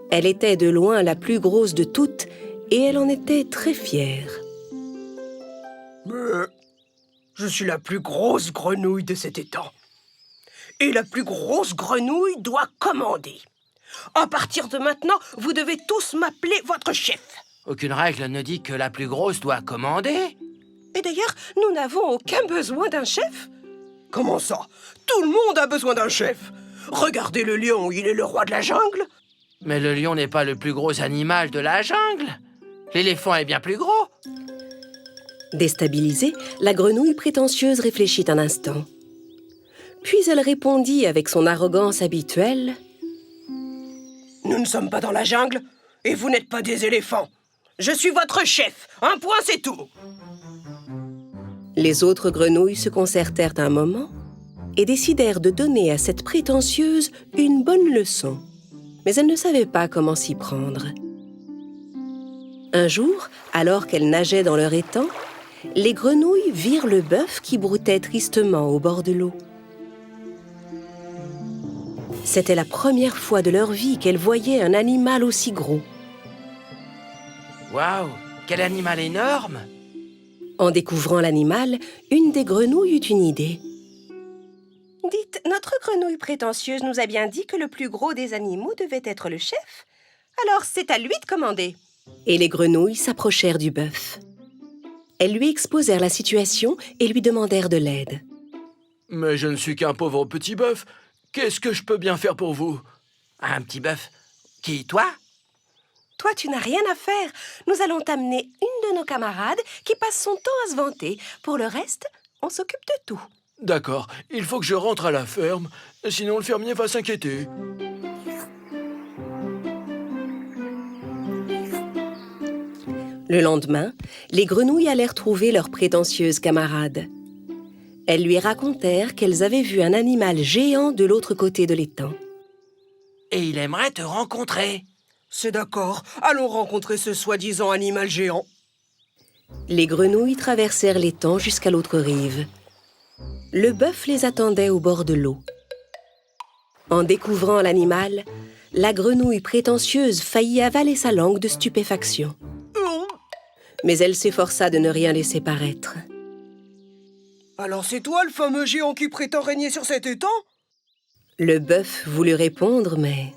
Elle était de loin la plus grosse de toutes et elle en était très fière. Je suis la plus grosse grenouille de cet étang. Et la plus grosse grenouille doit commander. À partir de maintenant, vous devez tous m'appeler votre chef. Aucune règle ne dit que la plus grosse doit commander. Et d'ailleurs, nous n'avons aucun besoin d'un chef. Comment ça? Tout le monde a besoin d'un chef. Regardez le lion, il est le roi de la jungle. Mais le lion n'est pas le plus gros animal de la jungle. L'éléphant est bien plus gros. Déstabilisée, la grenouille prétentieuse réfléchit un instant. Puis elle répondit avec son arrogance habituelle. Nous ne sommes pas dans la jungle et vous n'êtes pas des éléphants. Je suis votre chef. Un point, c'est tout. Les autres grenouilles se concertèrent un moment et décidèrent de donner à cette prétentieuse une bonne leçon. Mais elles ne savaient pas comment s'y prendre. Un jour, alors qu'elles nageaient dans leur étang, les grenouilles virent le bœuf qui broutait tristement au bord de l'eau. C'était la première fois de leur vie qu'elles voyaient un animal aussi gros. Waouh, quel animal énorme! En découvrant l'animal, une des grenouilles eut une idée. Dites, notre grenouille prétentieuse nous a bien dit que le plus gros des animaux devait être le chef. Alors c'est à lui de commander. Et les grenouilles s'approchèrent du bœuf. Elles lui exposèrent la situation et lui demandèrent de l'aide. Mais je ne suis qu'un pauvre petit bœuf. Qu'est-ce que je peux bien faire pour vous? Un petit bœuf? Qui, toi? Toi, tu n'as rien à faire. Nous allons t'amener une de nos camarades qui passe son temps à se vanter. Pour le reste, on s'occupe de tout. D'accord, il faut que je rentre à la ferme, sinon le fermier va s'inquiéter. Le lendemain, les grenouilles allèrent trouver leur prétentieuse camarade. Elles lui racontèrent qu'elles avaient vu un animal géant de l'autre côté de l'étang. Et il aimerait te rencontrer. C'est d'accord, allons rencontrer ce soi-disant animal géant. Les grenouilles traversèrent l'étang jusqu'à l'autre rive. Le bœuf les attendait au bord de l'eau. En découvrant l'animal, la grenouille prétentieuse faillit avaler sa langue de stupéfaction. Mais elle s'efforça de ne rien laisser paraître. Alors c'est toi le fameux géant qui prétend régner sur cet étang? Le bœuf voulut répondre, mais...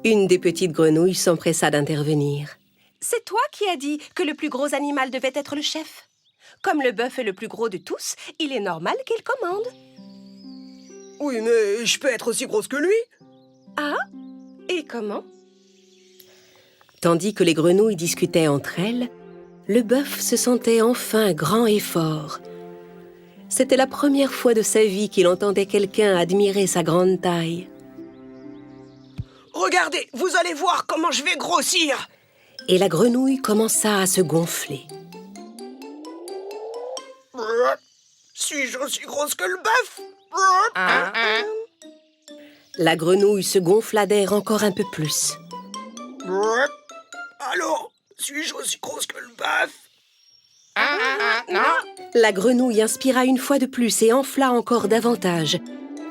Une des petites grenouilles s'empressa d'intervenir. C'est toi qui as dit que le plus gros animal devait être le chef. Comme le bœuf est le plus gros de tous, il est normal qu'il commande. Oui, mais je peux être aussi grosse que lui. Ah? Et comment? Tandis que les grenouilles discutaient entre elles, le bœuf se sentait enfin grand et fort. C'était la première fois de sa vie qu'il entendait quelqu'un admirer sa grande taille. Regardez, vous allez voir comment je vais grossir. et la grenouille commença à se gonfler. Suis-je aussi grosse que le bœuf? La grenouille se gonfla d'air encore un peu plus. Alors, suis-je aussi grosse que le bœuf? La grenouille inspira une fois de plus et enfla encore davantage.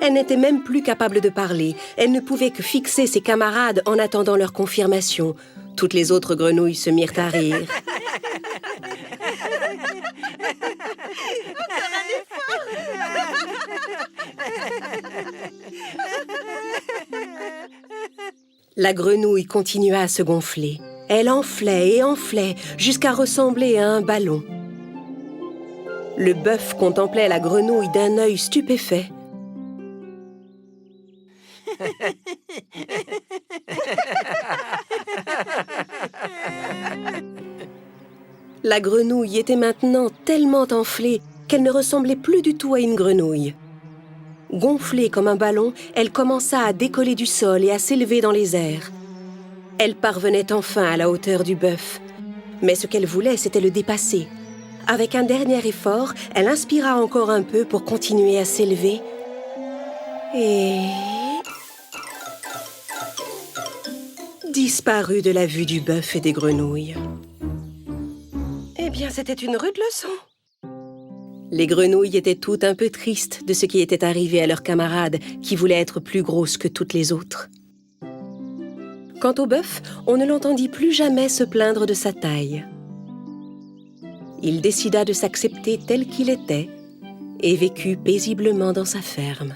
Elle n'était même plus capable de parler. Elle ne pouvait que fixer ses camarades en attendant leur confirmation. Toutes les autres grenouilles se mirent à rire. La grenouille continua à se gonfler. Elle enflait et enflait jusqu'à ressembler à un ballon. Le bœuf contemplait la grenouille d'un œil stupéfait. La grenouille était maintenant tellement enflée qu'elle ne ressemblait plus du tout à une grenouille. Gonflée comme un ballon, elle commença à décoller du sol et à s'élever dans les airs. Elle parvenait enfin à la hauteur du bœuf. Mais ce qu'elle voulait, c'était le dépasser. Avec un dernier effort, elle inspira encore un peu pour continuer à s'élever. Et... disparut de la vue du bœuf et des grenouilles. Eh bien, c'était une rude leçon. Les grenouilles étaient toutes un peu tristes de ce qui était arrivé à leurs camarades qui voulaient être plus grosses que toutes les autres. Quant au bœuf, on ne l'entendit plus jamais se plaindre de sa taille. Il décida de s'accepter tel qu'il était et vécut paisiblement dans sa ferme.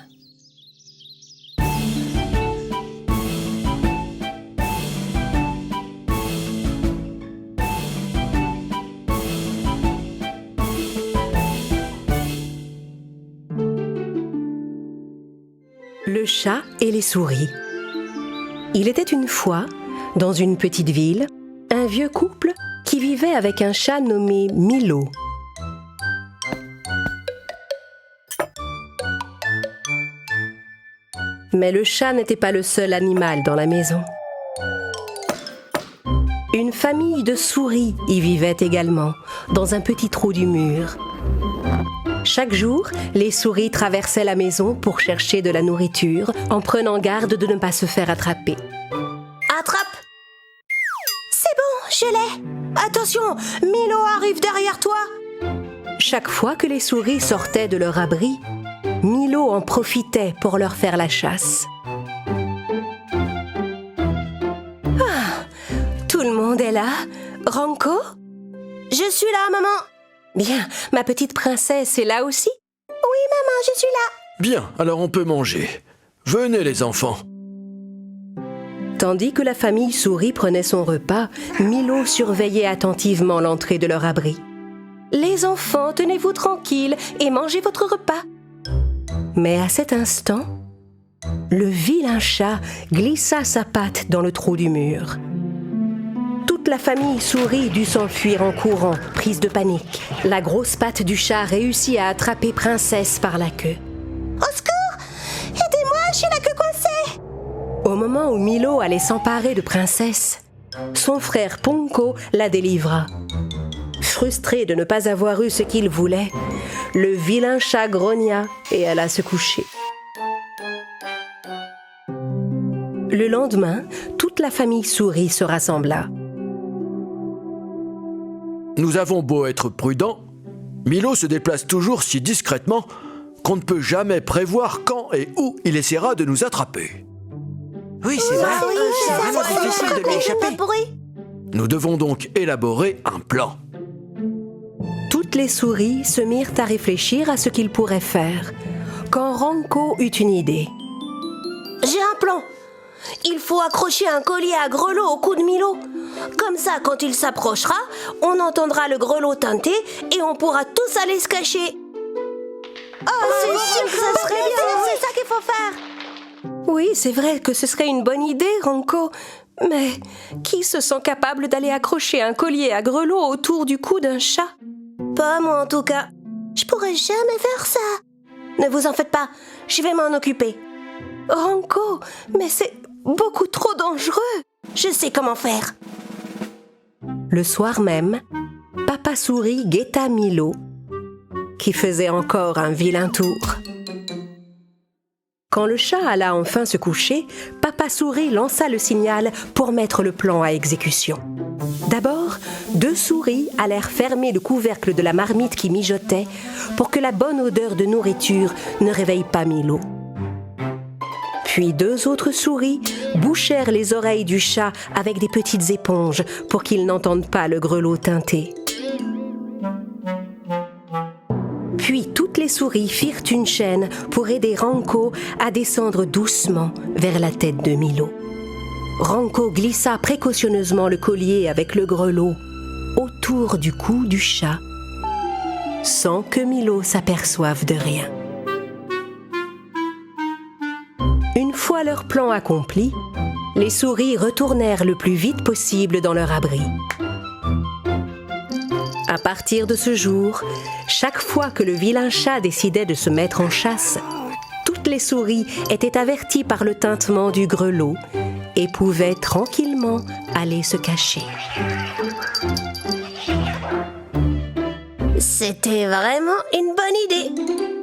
Le chat et les souris. Il était une fois, dans une petite ville, un vieux couple qui vivait avec un chat nommé Milo. Mais le chat n'était pas le seul animal dans la maison. Une famille de souris y vivait également, dans un petit trou du mur. Chaque jour, les souris traversaient la maison pour chercher de la nourriture, en prenant garde de ne pas se faire attraper. Attrape! C'est bon, je l'ai! Attention, Milo arrive derrière toi! Chaque fois que les souris sortaient de leur abri, Milo en profitait pour leur faire la chasse. Ah, tout le monde est là? Ranko? Je suis là, maman! Bien, ma petite princesse est là aussi? Oui, maman, je suis là! Bien, alors on peut manger. Venez les enfants. Tandis que la famille souris prenait son repas, Milo surveillait attentivement l'entrée de leur abri. « Les enfants, tenez-vous tranquilles et mangez votre repas. » Mais à cet instant, le vilain chat glissa sa patte dans le trou du mur. Toute la famille souris dut s'enfuir en courant, prise de panique. La grosse patte du chat réussit à attraper Princesse par la queue. Au secours! Aidez-moi, j'ai la queue coincée! Au moment où Milo allait s'emparer de Princesse, son frère Ponko la délivra. Frustré de ne pas avoir eu ce qu'il voulait, le vilain chat grogna et alla se coucher. Le lendemain, toute la famille souris se rassembla. Nous avons beau être prudents, Milo se déplace toujours si discrètement qu'on ne peut jamais prévoir quand et où il essaiera de nous attraper. Oui, c'est vrai. C'est vraiment difficile de lui échapper. Nous devons donc élaborer un plan. Toutes les souris se mirent à réfléchir à ce qu'ils pourraient faire, quand Ranko eut une idée. J'ai un plan. Il faut accrocher un collier à grelots au cou de Milo. Comme ça, quand il s'approchera, on entendra le grelot tinter et on pourra tous aller se cacher. Oh, c'est sûr que ça serait bien. C'est ça qu'il faut faire. Oui, c'est vrai que ce serait une bonne idée, Ranko. Mais qui se sent capable d'aller accrocher un collier à grelots autour du cou d'un chat? Pas moi en tout cas. Je pourrais jamais faire ça. Ne vous en faites pas, je vais m'en occuper. Ranko, mais c'est beaucoup trop dangereux. Je sais comment faire. Le soir même, Papa Souris guetta Milo, qui faisait encore un vilain tour. Quand le chat alla enfin se coucher, Papa Souris lança le signal pour mettre le plan à exécution. D'abord, 2 souris allèrent fermer le couvercle de la marmite qui mijotait pour que la bonne odeur de nourriture ne réveille pas Milo. Puis 2 autres souris bouchèrent les oreilles du chat avec des petites éponges pour qu'il n'entende pas le grelot teinté. Puis toutes les souris firent une chaîne pour aider Ranko à descendre doucement vers la tête de Milo. Ranko glissa précautionneusement le collier avec le grelot autour du cou du chat, sans que Milo s'aperçoive de rien. Une fois leur plan accompli, les souris retournèrent le plus vite possible dans leur abri. À partir de ce jour, chaque fois que le vilain chat décidait de se mettre en chasse, toutes les souris étaient averties par le tintement du grelot et pouvaient tranquillement aller se cacher. C'était vraiment une bonne idée.